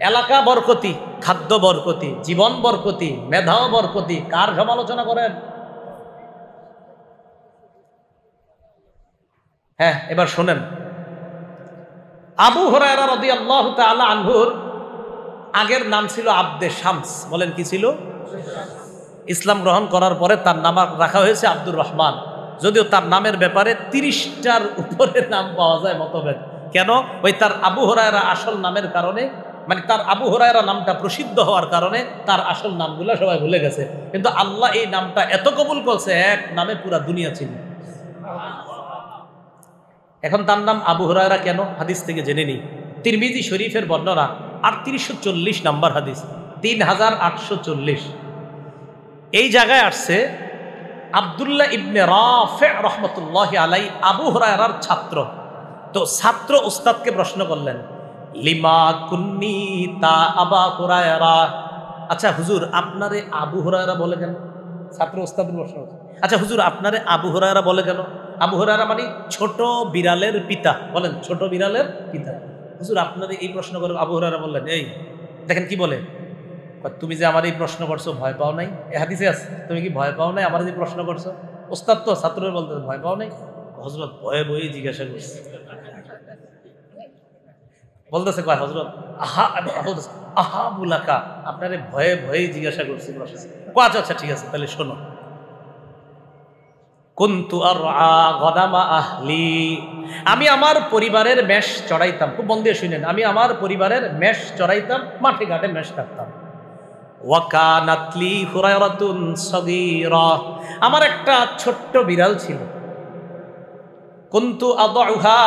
এলাকা বরকতি, খাদ্য বরকতি, জীবন বরকতি, মেধাও বরকতি। কার সমালোচনা করেন? হ্যাঁ, এবার শোনেন। আবু হুরায়রা রাদিয়াল্লাহু তাআলা আনহুর আগের নাম ছিল আব্দে শামস। বলেন কি ছিল? ইসলাম গ্রহণ করার পরে তার নাম রাখা হয়েছে আব্দুর রহমান, যদিও তার নামের ব্যাপারে 30টার উপরে নাম পাওয়া যায় মতভেদ। কেন? ওই তার আবু হুরায়রা আসল নামের কারণে মানে তার আবু হুরায়রা নামটা প্রসিদ্ধ হওয়ার কারণে তার আসল নামগুলো সবাই ভুলে গেছে, কিন্তু আল্লাহ এই নামটা এত কবুল করছে, এক নামে পুরা দুনিয়া ছিল। এখন তার নাম আবু হুরায়রা কেন, হাদিস থেকে জেনে নিই। তিরমিজি শরীফের বর্ণনা 3840 নম্বর হাদিস, 3840। এই জায়গায় আসছে আব্দুল্লাহ ইবনে রাফি রহমতুল্লাহি আলাই আবু হুরায়রার ছাত্র। তো ছাত্র উস্তাদকে প্রশ্ন করলেন, লিমা কুন্নিতা আবা হুরায়রা, আচ্ছা হুজুর আপনারে আবু হুরায়রা বলে কেন? ছাত্র উস্তাদের প্রশ্ন, আচ্ছা হুজুর আপনারে আবু হুরায়রা বলে কেন? আবু হুরায়রা মানে ছোট বিড়ালের পিতা, বলেন ছোট বিড়ালের পিতা। হুজুর আপনারে এই প্রশ্ন করে আবু হুরায়রা বললেন, এই দেখেন কি বলে, তুমি যে আমার এই প্রশ্ন করছো ভয় পাও নাই? এ হাদিসে আছে, তুমি কি ভয় পাও নাই আমার যে প্রশ্ন করছো? ওস্তাদ তো ছাত্রের বলতে ভয় পাও নাই? হযরত ভয়ে ভয়ে জিজ্ঞাসা করছে, বলতেছে কয় হযরত আহা আহা বুলাকা, আপনারে ভয়ে ভয়ে জিজ্ঞাসা করছি প্রশ্ন। আচ্ছা আচ্ছা ঠিক আছে, তাহলে শোনো। কুনতু আরআ গনামা আহলি, আমি আমার পরিবারের মেষ চড়াইতাম। খুব মন দিয়ে শুনেন, আমি আমার পরিবারের মেষ চড়াইতাম, মাঠে ঘাটে মেষ কাটতাম। ওয়াকানাতলি হুরায়রাতুন সাগীরা, আমার একটা ছোট্ট বিড়াল ছিল। কুনতু আদউহা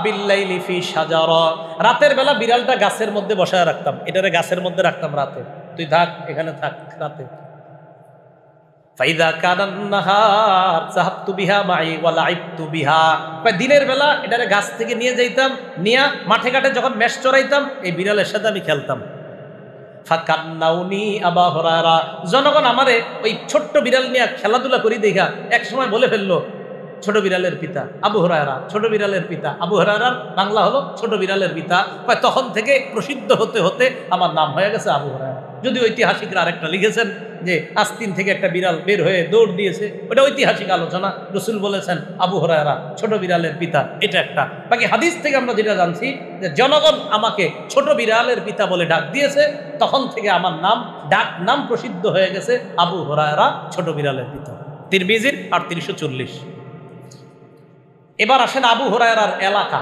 বিল্লাইলি ফি শাজারা, রাতের বেলা বিড়ালটা গাছের মধ্যে বসায় রাখতাম, এটারে গাছের মধ্যে রাখতাম রাতে, তুই থাক এখানে থাক রাতে। ফাইদা কানান নাহার যাহাবতু বিহা মাই ওয়া লাইবতু বিহা, দিনের বেলা এটারে গাছ থেকে নিয়ে যাইতাম, নিয়া মাঠে ঘাটে যখন মেষ চড়াইতাম এই বিড়ালের সাথে আমি খেলতাম। ফাকান্নাউনি আবা হুরায়রা, জনগণ আমারে ওই ছোট্ট বিড়াল নিয়ে খেলাধুলা করি দেখা এক সময় বলে ফেললো ছোট বিড়ালের পিতা আবু হুরায়রা, ছোট বিড়ালের পিতা আবু হুরায়রার বাংলা হলো ছোট বিড়ালের পিতা। তখন থেকে প্রসিদ্ধ হতে হতে আমার নাম হয়ে গেছে আবু হুরায়রা। যদি ঐতিহাসিকরা আরেকটা লিখেছেন যে আস্তিন থেকে একটা বিড়াল বের হয়ে দৌড় দিয়েছে, ওটা ঐতিহাসিক আলোচনা। রসুল বলেছেন আবু হুরায়রা ছোট বিড়ালের পিতা, এটা একটা। বাকি হাদিস থেকে আমরা যেটা জানছি যে জনগণ আমাকে ছোট বিড়ালের পিতা বলে ডাক দিয়েছে, তখন থেকে আমার নাম ডাক নাম প্রসিদ্ধ হয়ে গেছে আবু হুরায়রা ছোট বিড়ালের পিতা। তিরমিজির 3840। এবার আসেন আবু হুরায়রার এলাকা,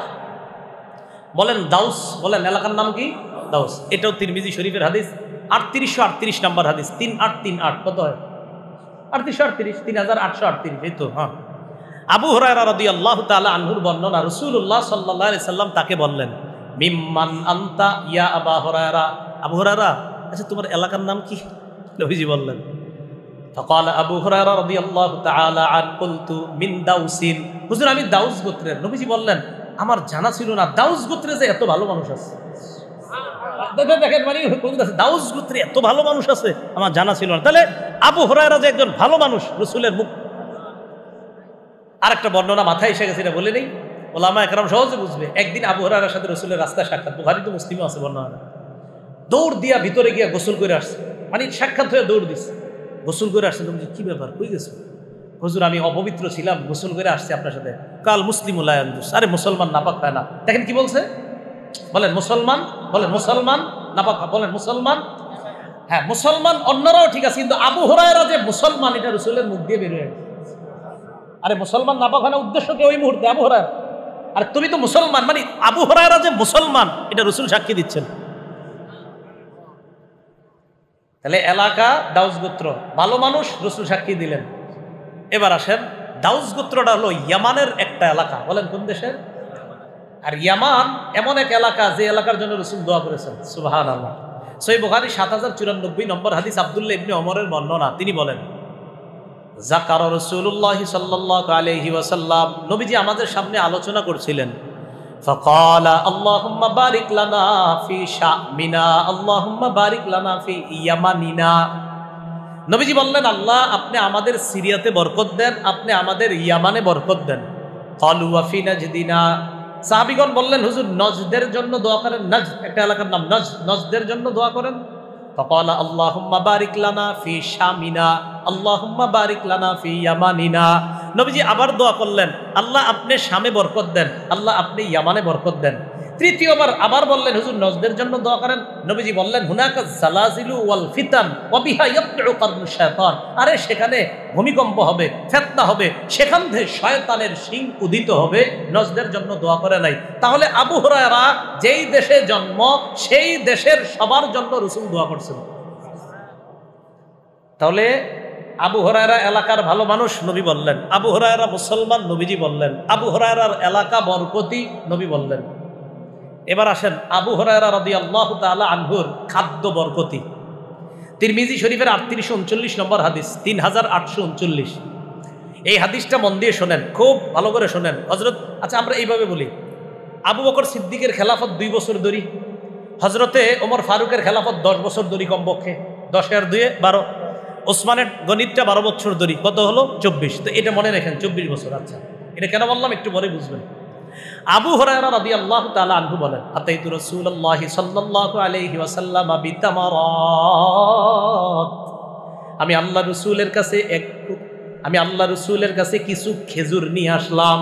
বলেন দাউস, বলেন এলাকার নাম কি? দাউস। এটাও তিরমিজি শরীফের হাদিস, 3838 নম্বর হাদিস, 3838। কত হয়? 3838, 3838, এই তো। হ্যাঁ, আবু হুরায়রা রাদিয়াল্লাহু তাআলা আনহুর বর্ণনা, রাসূলুল্লাহ সাল্লাল্লাহু আলাইহি সাল্লাম তাকে বললেন, মিম্মান আনতা ইয়া আবা হুরায়রা, আবু হুরায়রা আচ্ছা তোমার এলাকার নাম কি? নবীজি বললেন, فقال আবু হুরায়রা রাদিয়াল্লাহু তাআলা আন কুলতু মিন দাউসিন, হুজুর আমি দাউস গোত্রের। নবীজি বললেন আমার জানা ছিল না দাউস গোত্রে যে এত ভালো মানুষ আছে। দেখেন মানে দাউস গোত্রে এত ভালো মানুষ আছে, আমার জানা ছিল না। তাহলে আবু হুরায়রা যে একজন ভালো মানুষ, রাসূলের মুখ। আরেকটা বর্ণনা মাথায় এসে গেছে, এটা বলে নেই, ওলামা একরাম সহজে বুঝবে। একদিন আবু হুরায়রার সাথে রাসূলের রাস্তায় সাক্ষাৎ, বুখারী তো মুসলিমও আছে বর্ণনা। দৌড় দিয়া ভিতরে গিয়া গোসল করে আসছে, মানে সাক্ষাৎ হয়ে দৌড় দিচ্ছে, গোসল করে আসছে। তুমি কি ব্যাপার, কই গেছো? হুজুর আমি অপবিত্র ছিলাম, গোসল করে আসছি আপনার সাথে। কাল মুসলিম উলায়ান্দুস, আরে মুসলমান নাপাক পায় না। দেখেন কি বলছে, বলেন মুসলমান, বলেন মুসলমান নাপাক, বলেন মুসলমান। হ্যাঁ মুসলমান অন্যরাও ঠিক আছে, কিন্তু আবু হুরায়রা যে মুসলমান এটা রাসূলের মুখ দিয়ে বের হয়ে গেছে। আরে মুসলমান নাপাক হয় না উদ্দেশ্য কি ওই মুহূর্তে আবু হুরায়রা? আরে তুমি তো মুসলমান, মানে আবু হুরায়রা যে মুসলমান এটা রাসূল সাক্ষী দিচ্ছেন। তাহলে এলাকা দাউস গোত্র, ভালো মানুষ, রাসূল সাক্ষী দিলেন। এবার আসেন, দাউস গোত্রটা হলো ইয়ামানের একটা এলাকা, বলেন কোন দেশের? আর ইয়ামান এমন এক এলাকা যে এলাকার জন্য রাসূল দোয়া করেছেন, সুবহানাল্লাহ। সহিহ বুখারী 7094 নম্বর হাদিস, আব্দুল্লাহ ইবনে ওমরের বর্ণনা। তিনি বলেন, যাকারা রাসূলুল্লাহ সাল্লাল্লাহু আলাইহি ওয়াসাল্লাম, নবীজি আমাদের সামনে আলোচনা করছিলেন। ফাকালা আল্লাহুম্মা বারিক লানা ফি শামিনা, আল্লাহুম্মা বারিক লানা ফি ইয়ামানিনা। নবীজি বললেন আল্লাহ আপনি আমাদের সিরিয়াতে বরকত দেন, আপনি আমাদের ইয়ামানে বরকত দেন। ক্বালু ওয়া ফি নাজদিনা, সাহাবীগণ বললেন হুজুর নজদের জন্য দোয়া করেন। নজদ একটা এলাকার নাম, নজদের জন্য দোয়া করেন। ফাকালা আল্লাহুম্মা বারিক লানা ফি শামিনা, আল্লাহুম্মা বারিক লানা ফি ইয়ামানিনা। নবীজি আবার দোয়া করলেন আল্লাহ আপনি শামে বরকত দেন, আল্লাহ আপনি ইয়ামানে বরকত দেন। তৃতীয়বার আবার বললেন, হুজুর নজদের জন্য দোয়া করেন। নবীজি বললেন, হুনাকা জালাজিলু ওয়াল ফিতান ওয়া বিহা ইয়াতলু কারনু শায়তান, আরে সেখানে ভূমিকম্প হবে, ফিতনা হবে, সেখান থেকে শয়তানের শিং উদিত হবে, নজদের জন্য দোয়া করে নাই। তাহলে আবু হুরায়রা যেই দেশে জন্ম সেই দেশের সবার জন্য রাসূল দোয়া করছেন। তাহলে আবু হুরায়রা এলাকার ভালো মানুষ, নবী বললেন। আবু হুরায়রা মুসলমান, নবীজি বললেন। আবু হুরায়রার এলাকা বরকতি, নবী বললেন। এবার আসেন আবু হুরায়রা রাদিয়াল্লাহু তাআলা আনহুর খাদ্য বরকতি। তিরমিজি শরীফের 3839 নম্বর হাদিস, 3839। এই হাদিসটা মন দিয়ে শোনেন, খুব ভালো করে শোনেন হযরত। আচ্ছা আমরা এইভাবে বলি, আবু বকর সিদ্দিকের খেলাফত 2 বছর ধরি, হযরতে ওমর ফারুকের খেলাফত 10 বছর ধরি কমপক্ষে, 10 আর 2 12। ওসমানের গণিতটা 12 বছর ধরি, কত হলো 24। তো এটা মনে রাখেন 24 বছর। আচ্ছা এটা কেন বললাম একটু পরে বুঝবেন। আবু হুরায়রা রাদিয়াল্লাহু তাআলা আনহু বলেন, আতাইতু রাসূলুল্লাহি সাল্লাল্লাহু আলাইহি ওয়াসাল্লাম বিতামারাত, আমি আল্লাহ রাসূলের কাছে কিছু খেজুর নিয়ে আসলাম।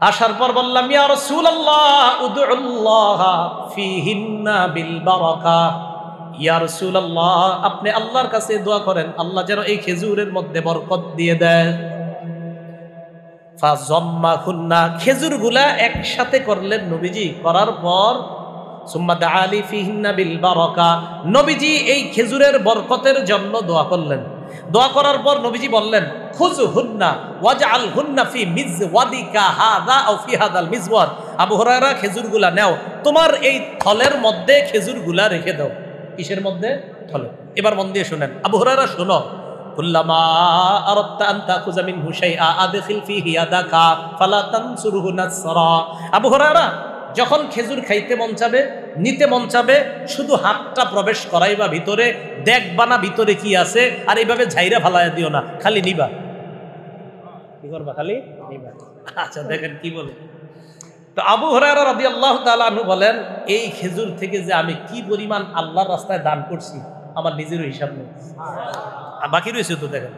আসার পর বললাম, ইয়া রাসূলুল্লাহ উদউল্লাহ ফীহিন্না বিল বারাকাহ, ইয়া রাসূলুল্লাহ আপনি আল্লাহর কাছে দোয়া করেন আল্লাহ যেন এই খেজুরের মধ্যে বরকত দিয়ে দেয়। ফাযাম্মাহুন্না, খেজুরগুলা একসাথে করলেন নবীজি, করার পর সুম্মা দাআলি ফীহিন্না বিল বারাকা, নবীজি এই খেজুরের বরকতের জন্য দোয়া করলেন। দোয়া করার পর নবীজি বললেন, খুযহুন্না ওয়াজআলহুন্না ফি মিজওয়াদিকা হাযা আও ফি হাযাল মিজওয়াদ, আবু হুরায়রা খেজুরগুলা নাও, তোমার এই থলের মধ্যে খেজুরগুলা রেখে দাও। কিসের মধ্যে? থলে। এবার মন দিয়ে শুনেন, আবু হুরায়রা শোনো, কুল্লামা আরাদতা আন তাখুযা মিনহু শাইআ আদখিল ফীহি ইয়াদাকা ফালা তানসুরহু নাসরা, আবু হুরায়রা যখন খেজুর খাইতে মন চাবে, নিতে মন চাবে, শুধু হাতটা প্রবেশ করাইবা ভিতরে, দেখবা না ভিতরে কি আছে, আর এইভাবে ঝাইরা ফালাইয়া দিও না, খালি নিবা। কি করবা? খালি নিবা। আচ্ছা দেখেন কি বলে। তো আবু হুরায়রা রাদিয়াল্লাহু তাআলা আনহু বলেন, এই খেজুর থেকে যে আমি কি পরিমাণ আল্লাহর রাস্তায় দান করছি আমার নিজেরও হিসাব নেই। বাকি রয়েছে তো দেখেন,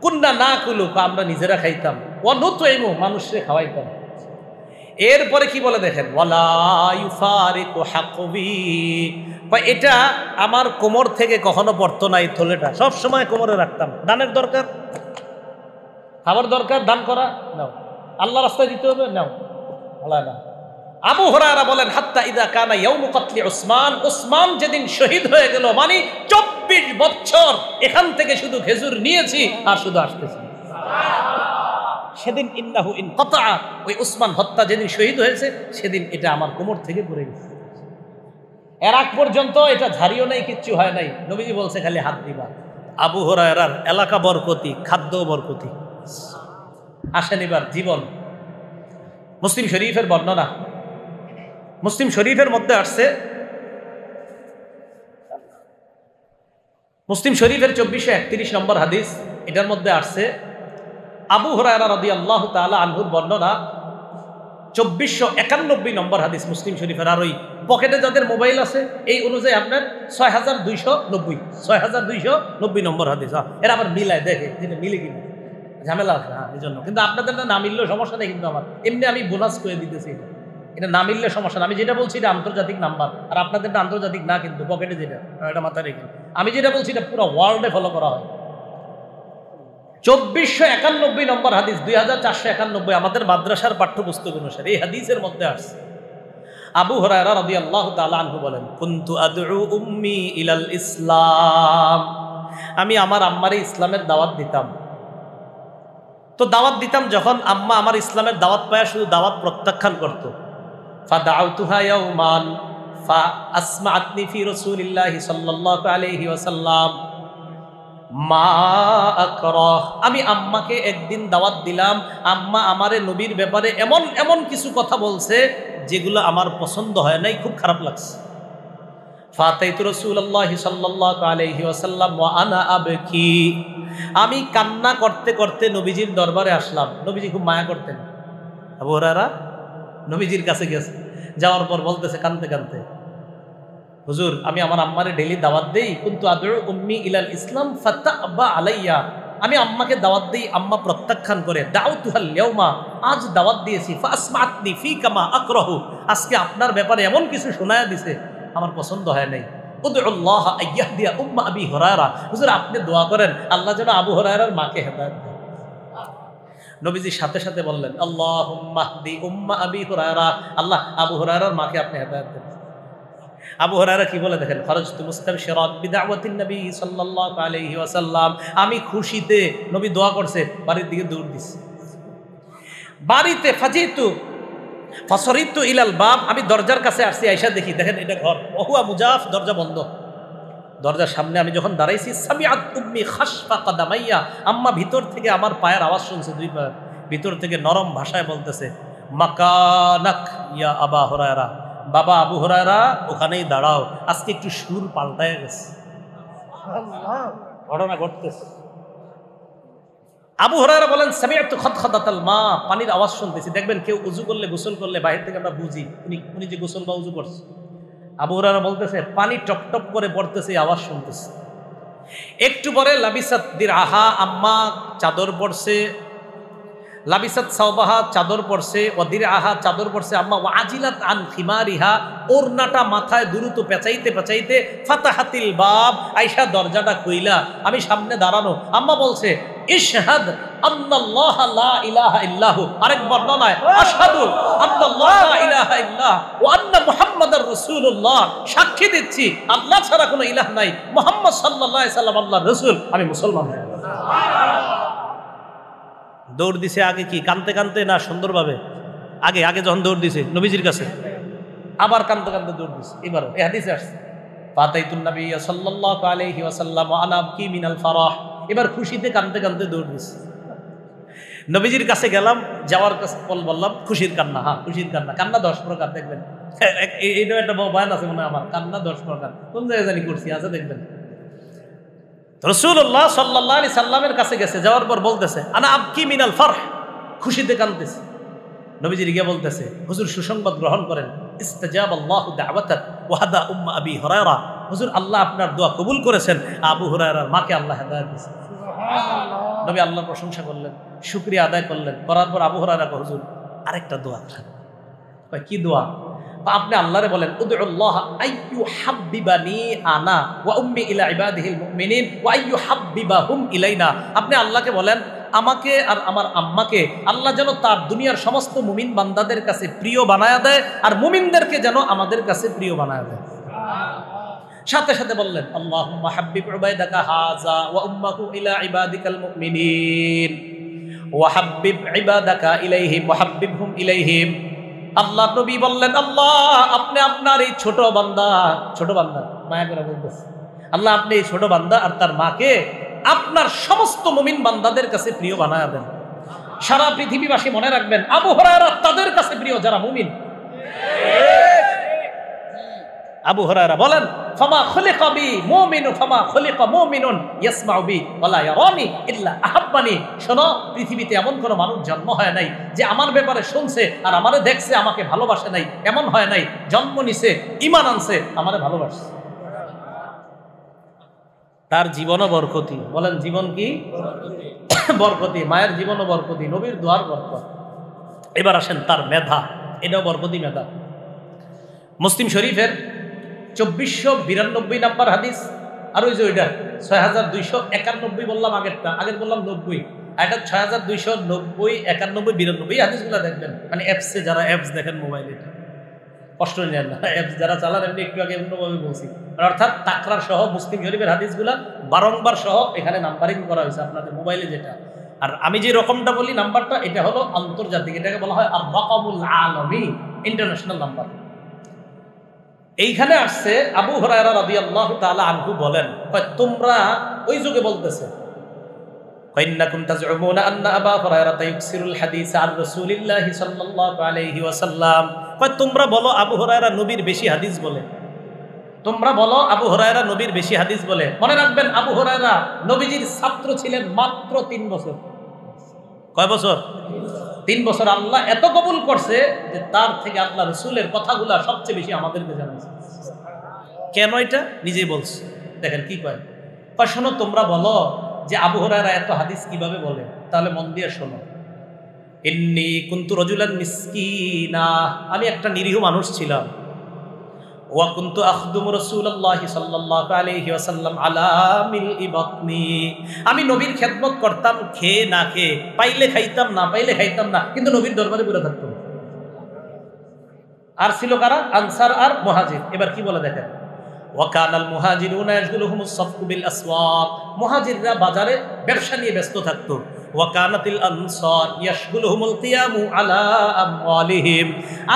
কুন্না না কুলু, আমরা নিজেরা খাইতাম, ওয়ানুতইমু, মানুষকে খাওয়াইতাম। এরপরে কি বলে দেখেন, ওয়ালা ইউফারিকু হাকবি, এটা আমার কোমর থেকে কখনো পড়তো না, এই থলেটা সব সময় কোমরে রাখতাম। দানের দরকার, খাবার দরকার, দান করা, নাও, আল্লাহ রাস্তায় দিতে হবে, নাও, ভালো না। আবু হুরায়রা বলেন, হাত্তা ইযা কানা ইয়াউমু কাতলি উসমান, উসমান যেদিন শহীদ হয়ে গেল, মানে 24 বছর এখান থেকে শুধু খেজুর নিয়েছি আর শুধু আসতেছি। সেদিন ইন্নাহু ইনকাতা, ওই উসমান হত্যা যেদিন শহীদ হয়েছে সেদিন এটা আমার কোমর থেকে পড়ে গেছে। এর আগ পর্যন্ত এটা ঝাড়িও নাই, কিচ্ছু হয় নাই। নবীজি বলছে খালি হাত দিবা। আবু হুরায়রার এলাকা বরকতি, খাদ্য বরকতি। আসেন এবার জীবন। মুসলিম শরীফের বর্ণনা, মুসলিম শরীফের মধ্যে আসছে, মুসলিম শরীফের 2431 নম্বর হাদিস, এটার মধ্যে আসছে আবু হুরায়রা রাদিয়াল্লাহু তাআলা আনহুর বর্ণনা, 2491 নম্বর হাদিস মুসলিম শরীফের। আর ওই পকেটে যাদের মোবাইল আছে এই অনুযায়ী আপনার 6290 নম্বর হাদিস। এরা আবার মিলায় দেখে যেটা মিলে কিনা, ঝামেলা আছে। হ্যাঁ এই জন্য, কিন্তু আপনাদের না মিললেও সমস্যা নেই, কিন্তু আমার এমনি আমি বোনাস করে দিতেছি, এটা না মিললে সমস্যা না। আমি যেটা বলছি এটা আন্তর্জাতিক নাম্বার, আর আপনাদেরটা আন্তর্জাতিক না, কিন্তু পকেটে যেটা, এটা মাথায় রেখে আমি যেটা বলছি এটা পুরো ওয়ার্ল্ডে ফলো করা হয়। 2491 নম্বর হাদিস, 2491, আমাদের মাদ্রাসার পাঠ্যপুস্তক অনুসারে এই হাদিসের মধ্যে আসছে, আবু হুরায়রা রাদিয়াল্লাহু তাআলা আনহু বলেন, কুনতু আদউ উম্মি ইলাল ইসলাম, আমি আমার আম্মারে ইসলামের দাওয়াত দিতাম। তো দাওয়াত দিতাম যখন, আম্মা আমার ইসলামের দাওয়াত পায় শুধু দাওয়াত প্রত্যাখ্যান করত। ফাদাউতুহা ইয়াউমান ফাআসমাআতনি ফি রাসূলিল্লাহি সাল্লাল্লাহু আলাইহি ওয়াসাল্লাম মা আকরাহ, আমি আম্মাকে একদিন দাওয়াত দিলাম, আম্মা আমারে নবীর ব্যাপারে এমন এমন কিছু কথা বলছে যেগুলো আমার পছন্দ হয় নাই, খুব খারাপ লাগছে। ফাতাইতু রাসূলুল্লাহি সাল্লাল্লাহু আলাইহি ওয়াসাল্লাম ওয়া আনা আবকি, আমি কান্না করতে করতে নবীজির দরবারে আসলাম। নবীজি খুব মায়া করতেন। আবু হুরায়রা নবীজির কাছে গেছে, যাওয়ার পর বলতেছে কাঁদতে কাঁদতে, হুজুর আমি আমার আম্মারে ডেইলি দাওয়াত দেই, কিন্তু আদউ উম্মি ইলাল ইসলাম ফাতাবা আলাইয়া, আমি আম্মাকে দাওয়াত দিই, আম্মা প্রত্যাখ্যান করে। দাউতুহাল ইয়াউমা, আজ দাওয়াত দিয়েছি। ফাসমাতনি ফি কামা আকরাহু, আজকে আপনার ব্যাপারে এমন কিছু শোনায়া দিছে আমার পছন্দ হয় নাই। উদউল্লাহ আইয়াহদিয়া উম্মা আবি হুরায়রা, হুজুর আপনি দোয়া করেন আল্লাহ যেন আবু হুরায়রার মাকে হেদায়েত দেন। নবীজি সাথে সাথে বললেন আল্লাহুম্মা হদি উম্মা আবি হুরায়রা, আল্লাহ আবু হুরায়রার মাকে আপনি হেদায়েত দেন। আবু হুরায়রা কি বলে দেখেন, খরজতু মুস্তাবশিরান বিদাওয়াতিন নবী সাল্লাল্লাহু আলাইহি ওয়াসাল্লাম, আমি খুশিতে, নবী দোয়া করছে, বাড়ির দিকে দৌড় দিছি। বাড়িতে ফাজিতু ফাসরিতু ইলাল বাব, আমি দরজার কাছে আসছি, আয়েশা দেখি দেখেন এটা ঘর, ওহুয়া মুজাফ, দরজা বন্ধ। দরজার সামনে আমি যখন দাঁড়াইছি, সামিআত উম্মি খাশফা কাদামাইয়া, আম্মা ভিতর থেকে আমার পায়ের আওয়াজ শুনছে, দুই পায়ের ভিতর থেকে নরম ভাষায় বলতেছে মাকানাক ইয়া আবা হুরায়রা, বাবা আবু হুরায়রা ওখানেই দাঁড়াও, আজকে একটু সুর পাল্টায় গেছে। ঘটনা ঘটতেছে। আবু হুরায়রা বলেন সামিআতু খদখদাতাল মা, পানির আওয়াজ শুনতেছি। দেখবেন কেউ উযু করলে, গোসল করলে বাইরে থেকে আমরা বুঝি উনি যে গোসল বা উযু করছে। আবু হুরায়রা বলতেছে পানি টপ টপ করে পড়তেছে, আওয়াজ শুনতেছে। একটু পরে লাবিসাত দিরআহা, আম্মা চাদর পরছে, লাবিসাত সাওবাহা চাদর পরছে, ও দিরআহা চাদর পরছে আম্মা, ওয়া আজিলাত আন খিমারিহা, ওড়নাটা মাথায় দ্রুত পেঁচাইতে পেঁচাইতে, ফাতাহাতিল বাব, আয়েশা দরজাটা খুইলা, আমি সামনে দাঁড়ানো। আম্মা বলছে ইশহাদ আন্নাল্লাহ লা ইলাহা ইল্লাহু, আরেক বর্ণনায় আশহাদু আন্নাল্লাহ লা ইলাহা ইল্লাহ ওয়া আন্না মুহাম্মাদার রাসূলুল্লাহ, সাক্ষী দিচ্ছি আল্লাহ ছাড়া কোনো ইলাহ নাই, মুহাম্মদ সাল্লাল্লাহু আলাইহি সাল্লাম আল্লাহর রাসূল, আমি মুসলমান। দৌড় দিছে আগে কি কানতে কানতে না সুন্দরভাবে? আগে আগে যখন দৌড় দিছে নবীজির কাছে, আবার কানতে কানতে দৌড় দিছে। এবার এই হাদিসে আসছে ফাতাইতুন নবী সাল্লাল্লাহু আলাইহি ওয়াসাল্লাম ওয়া আনা আবকি মিনাল ফারাহ, এবার খুশিতে কানতে কানতে দৌড় দিছে। নবীজির কাছে গেলাম, যাওয়ার কাছে বললাম খুশির কান্না। হ্যাঁ খুশির কান্না, কান্না 10 প্রকার দেখবেন। এইটা একটা বয়ান আছে মনে হয় আমার, কান্না 10 প্রকার, কোন জায়গায় জানি করছি, আছে দেখবেন। রাসূলুল্লাহ সাল্লাল্লাহু আলাইহি সাল্লামের কাছে গেছে, যাওয়ার পর বলতেছে আনা আবকি মিনাল ফারহ, খুশিতে কাঁদতেছে। নবীজি গিয়ে বলতেছে হুজুর সুসংবাদ গ্রহণ করেন, ইস্তাজাবাল্লাহু দাওয়াতাক ওয়া হাদা উম্মা আবি হুরায়রা, হুজুর আল্লাহ আপনার দোয়া কবুল করেছেন, আবু হুরায়রার মাকে আল্লাহ হেদায়েত দিয়েছেন। সুবহানাল্লাহ। নবী আল্লাহর প্রশংসা করলেন, শুকরিয়া আদায় করলেন, করার পর আবু হুরায়রা কয় হুজুর আরেকটা দোয়া করেন। কয় কি দোয়া? আপনি আল্লাহরে বলেন উদউল্লাহ আইয়ু হাব্বিবানি আনা ওয়া উম্মি ইলা ইবাদিহিল মুমিনিন ওয়া আইয়ু হাব্বিবাহুম ইলাইনা, আপনি আল্লাহকে বলেন আমাকে আর আমার আম্মাকে আল্লাহ যেন তার দুনিয়ার সমস্ত মুমিন বান্দাদের কাছে প্রিয় বানায়া দেয়, আর মুমিনদেরকে যেন আমাদের কাছে প্রিয় বানায়া দেয়। সাথে সাথে বললেন আল্লাহুম্মা হাব্বিব উবাইদাকা হাযা ওয়া উম্মাহু ইলা ইবাদিকাল মুমিনিন ওয়া হাব্বিব ইবাদাকা ইলাইহিম ওয়া হাব্বিবহুম ইলাইহিম। আল্লাহ নবী বললেন আল্লাহ আপনি আপনার এই ছোট বান্দা মায়া করে বলতেছে, আল্লাহ আপনি এই ছোট বান্দা আর তার মাকে আপনার সমস্ত মুমিন বান্দাদের কাছে প্রিয় বানায়া দেন। সারা পৃথিবীবাসী মনে রাখবেন আবু হুরায়রা তাদের কাছে প্রিয় যারা মুমিন। আবু হুরায়রা বলেন ফামা খুলিকা বি মুমিনুন ফামা খুলিকা মুমিনুন ইয়াসমাউ বি ওয়ালা ইয়ারানি ইল্লা আহাব্বানি। শোনো, পৃথিবীতে এমন কোনো মানুষ জন্ম হয় নাই যে আমার ব্যাপারে শুনছে আর আমারে দেখছে আমাকে ভালোবাসে নাই, এমন হয় নাই। জন্ম নিছে, ঈমান আনছে, আমারে ভালোবাসে। তার জীবনও বরকতি। বলেন জীবন কি বরকতি, মায়ের জীবনও বরকতি, নবীর দোয়ার বরকত। এবার আসেন তার মেধা, এটাও বরকতি মেধা। মুসলিম শরীফের 2492 নাম্বার হাদিস, আর ওই যে ওইটা 6291 বললাম, আগের বললাম 90, আর এটা 6290 91 92 এই হাদিসগুলো দেখবেন। মানে অ্যাপসে যারা অ্যাপস দেখেন মোবাইলে, কষ্ট নেন না, অ্যাপস যারা চালান এমনি একটু আগে অন্যভাবে বলছি, অর্থাৎ তাকরার সহ মুসলিম শরীফের হাদিসগুলা বারংবার সহ এখানে নাম্বারিং করা হয়েছে আপনাদের মোবাইলে যেটা। আর আমি যে রকমটা বলি নাম্বারটা, এটা হলো আন্তর্জাতিক, এটাকে বলা হয় আর রাকামুল আলমী, ইন্টারন্যাশনাল নাম্বার। এইখানে আসছে আবু হুরায়রা রাদিয়াল্লাহু তাআলা আনহু বলেন, তোমরা ওই যুগে বলতেছে ইন্নাকুম তাজউমুনা আন্না আবা হুরায়রা ইউকসিরুল হাদিস আন রাসূলিল্লাহি সাল্লাল্লাহু আলাইহি ওয়াসাল্লাম, তোমরা বলো আবু হুরায়রা নবীর বেশি হাদিস বলে, তোমরা বলো আবু হুরায়রা নবীর বেশি হাদিস বলে। মনে রাখবেন আবু হুরায়রা নবীজির ছাত্র ছিলেন মাত্র 3 বছর। কয় বছর? 3 বছর। আল্লাহ এত কবুল করছে যে তার থেকে আল্লাহ রাসূলের কথাগুলা সবচেয়ে বেশি আমাদেরকে জানাইছে। কেন? এটা নিজেই বলছে, দেখেন কি কয়। শোনো, তোমরা বলো যে আবু হুরায়রা এত হাদিস কিভাবে বলে, তাহলে মন দিয়ে শোনো। ইন্নী কুনতু রাজুলান মিসকিনা, আমি একটা নিরীহ মানুষ ছিলাম। ওয়া কুনতু আখদুমু রাসূলুল্লাহি সাল্লাল্লাহু আলাইহি ওয়াসাল্লাম আলা মিলই বাতনি, আমি নবীর খেদমত করতাম খেয়ে না খেয়ে, পাইলে খাইতাম না পাইলে খাইতাম না, কিন্তু নবীর দরবারে পুরো থাকতাম। আর ছিল কারা? আনসার আর মুহাজির। এবার কি বলে দেখেন, ওয়া কানাল মুহাজিরুনা ইয়াশগুলুহুমুস সাফকু বিল আসওয়াক, মুহাজিররা বাজারে ব্যবসা নিয়ে ব্যস্ত থাকতো। ওয়া কানাতিল আনসার ইয়াশগুলুহুমুল কিয়ামু আলা আমওয়ালিহিম,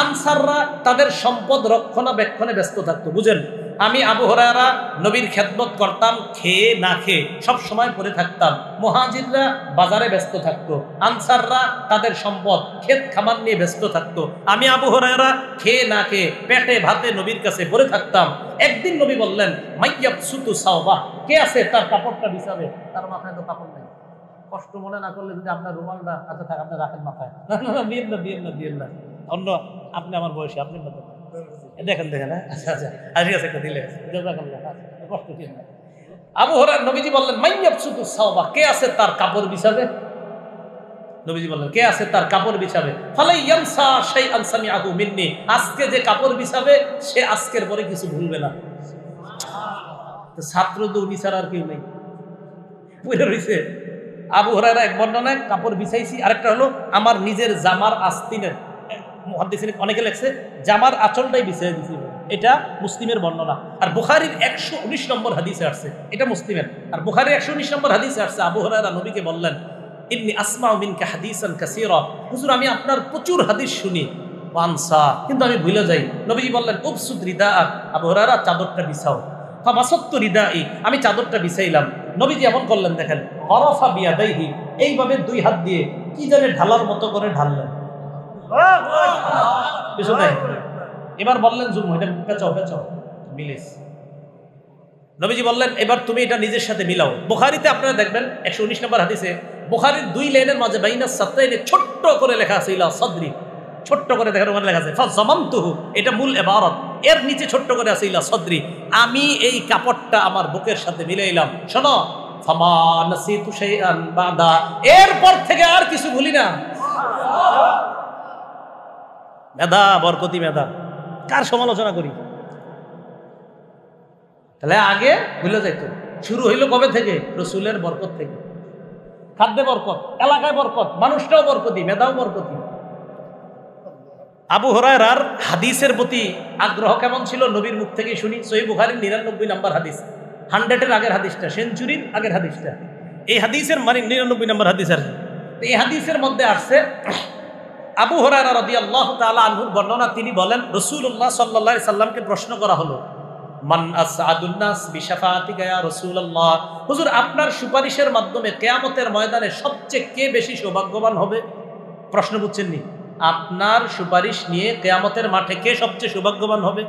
আনসাররা তাদের সম্পদ রক্ষণাবেক্ষণে ব্যস্ত থাকতো। বুঝেন, আমি আবু হুরায়রা নবীর খেদমত করতাম খেয়ে না খেয়ে, সব সময় পড়ে থাকতাম। মুহাজিররা বাজারে ব্যস্ত থাকতো, আনসাররা তাদের সম্পদ ক্ষেত খামার নিয়ে ব্যস্ত থাকতো। আমি আবু হুরায়রা খেয়ে না খেয়ে পেটে ভাতে নবীর কাছে পড়ে থাকতাম। একদিন নবী বললেন, মাইয়াবসুতু সাওবা, কে আছে তার কাপড়টা বিছাবে? তার মাথায় তো কাপড় নেই। কষ্ট মনে না করলে যদি আপনার রুমালটা, আচ্ছা থাক আপনি রাখেন মাথায়, দিয়েন না অন্য, আপনি আমার বয়সী, আপনি দেখেন হ্যাঁ, আচ্ছা ঠিক আছে, একটা দিলে কষ্ট দিন না। আবু হুরায়রা, নবীজি বললেন, মাইয়াবসুতু সাওবা, কে আছে তার কাপড় বিছাবে? নবীজি বললেন, কে আছে তার কাপড় বিছাবে? ফালাই ইয়ানসা শাইআন সামিআহু মিন্নি, আজকে যে কাপড় বিছাবে সে আজকের পরে কিছু ভুলবে না। তো ছাত্র তো উনি ছাড়া আর কেউ নেই, বুঝে রয়েছে। আবু হুরায়রা এক বর্ণনায় কাপড় বিছাইছি, আরেকটা হলো আমার নিজের জামার আস্তিনের, মুহাদ্দিসিন অনেকে লেখছে জামার আঁচলটাই বিছিয়ে দিছি, এটা মুসলিমের বর্ণনা। আর বুখারীর 119 নম্বর হাদিসে আসছে, এটা মুসলিমের। আর বুখারীর 119 নম্বর হাদিসে আসছে, আবু হুরায়রা নবীকে বললেন, ইন্নী আসমাউ মিনকা হাদিসান কাসীরা, হুজুর আমি আপনার প্রচুর হাদিস শুনি, ওয়ানসা, কিন্তু আমি ভুলে যাই। নবীজি বললেন, উবসুদ রিদাআক, আবু হুরায়রা চাদরটা বিছাও। ফাবাসাততু রিদাই, আমি চাদরটা বিছাইলাম। নবীজি এমন করলেন, দেখেন, গরাফা বিয়াদাইহি, এইভাবে দুই হাত দিয়ে কি জানে ঢালার মতো করে ঢাললেন। এবার বললেন, জুম, এটা পেঁচাও মিলিস। নবীজি বললেন, এবার তুমি এটা নিজের সাথে মিলাও। বুখারীতে আপনারা দেখবেন 119 নম্বর হাদিসে, বুখারীর 2 লাইনের মাঝে বাইনা সাতরাইনে ছোট্ট করে লেখা আছে ইলা সাদরি, ছোট্ট করে দেখেন ওখানে লেখা আছে ফাযামামতুহু, এটা মূল ইবারত। এর নিচে ছোট্ট করে আছে ইলা সাদরি, আমি এই কাপড়টা আমার বুকের সাথে মিলাইলাম। শোনো, ফামা নাসিতু শাইআন বাদা, এরপর থেকে আর কিছু ভুলি না। মেধা, বরকতি মেধা, কার সমালোচনা করি? তাহলে আগে ভুলে যাইত। শুরু হইলো কবে থেকে? রসুলের বরকত থেকে। খাদ্যে বরকত, এলাকায় বরকত, মানুষটাও বরকতি, মেধাও বরকতি। আবু হুরায়রার হাদিসের প্রতি আগ্রহ কেমন ছিল নবীর মুখ থেকে শুনি। সহিহ বুখারীর 99 নম্বর হাদিস, 100-এর আগের হাদিসটা, সেঞ্চুরির আগের হাদিসটা, এই হাদিসের মানে 99 নম্বর হাদিস। আর এই হাদিসের মধ্যে আসছে আবু হুরায়রা রাদিয়াল্লাহু তাআলা আনহুর বর্ণনা, তিনি বলেন, রাসূলুল্লাহ সাল্লাল্লাহু আলাইহি সাল্লামকে প্রশ্ন করা হলো, মান আসআদুন নাস বিশাফাআতিকা ইয়া রাসূলুল্লাহ, হুজুর আপনার সুপারিশের মাধ্যমে কিয়ামতের ময়দানে সবচেয়ে কে বেশি সৌভাগ্যবান হবে? প্রশ্ন বুঝছেননি? আপনার সুপারিশ নিয়ে কিয়ামতের মাঠে কে সবচেয়ে সৌভাগ্যবান হবে?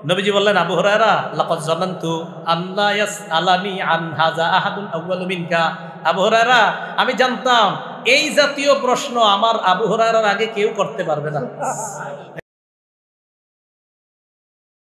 নবীজি বললেন, আবু হুরায়রা, লাকাদ জানানতু আল্লা ইয়াসআলানি আন হাযা আহাদুন আউয়ালু মিনকা, আবু হুরায়রা আমি জানতাম এই জাতীয় প্রশ্ন আমার আবু হুরায়রার আগে কেউ করতে পারবে না।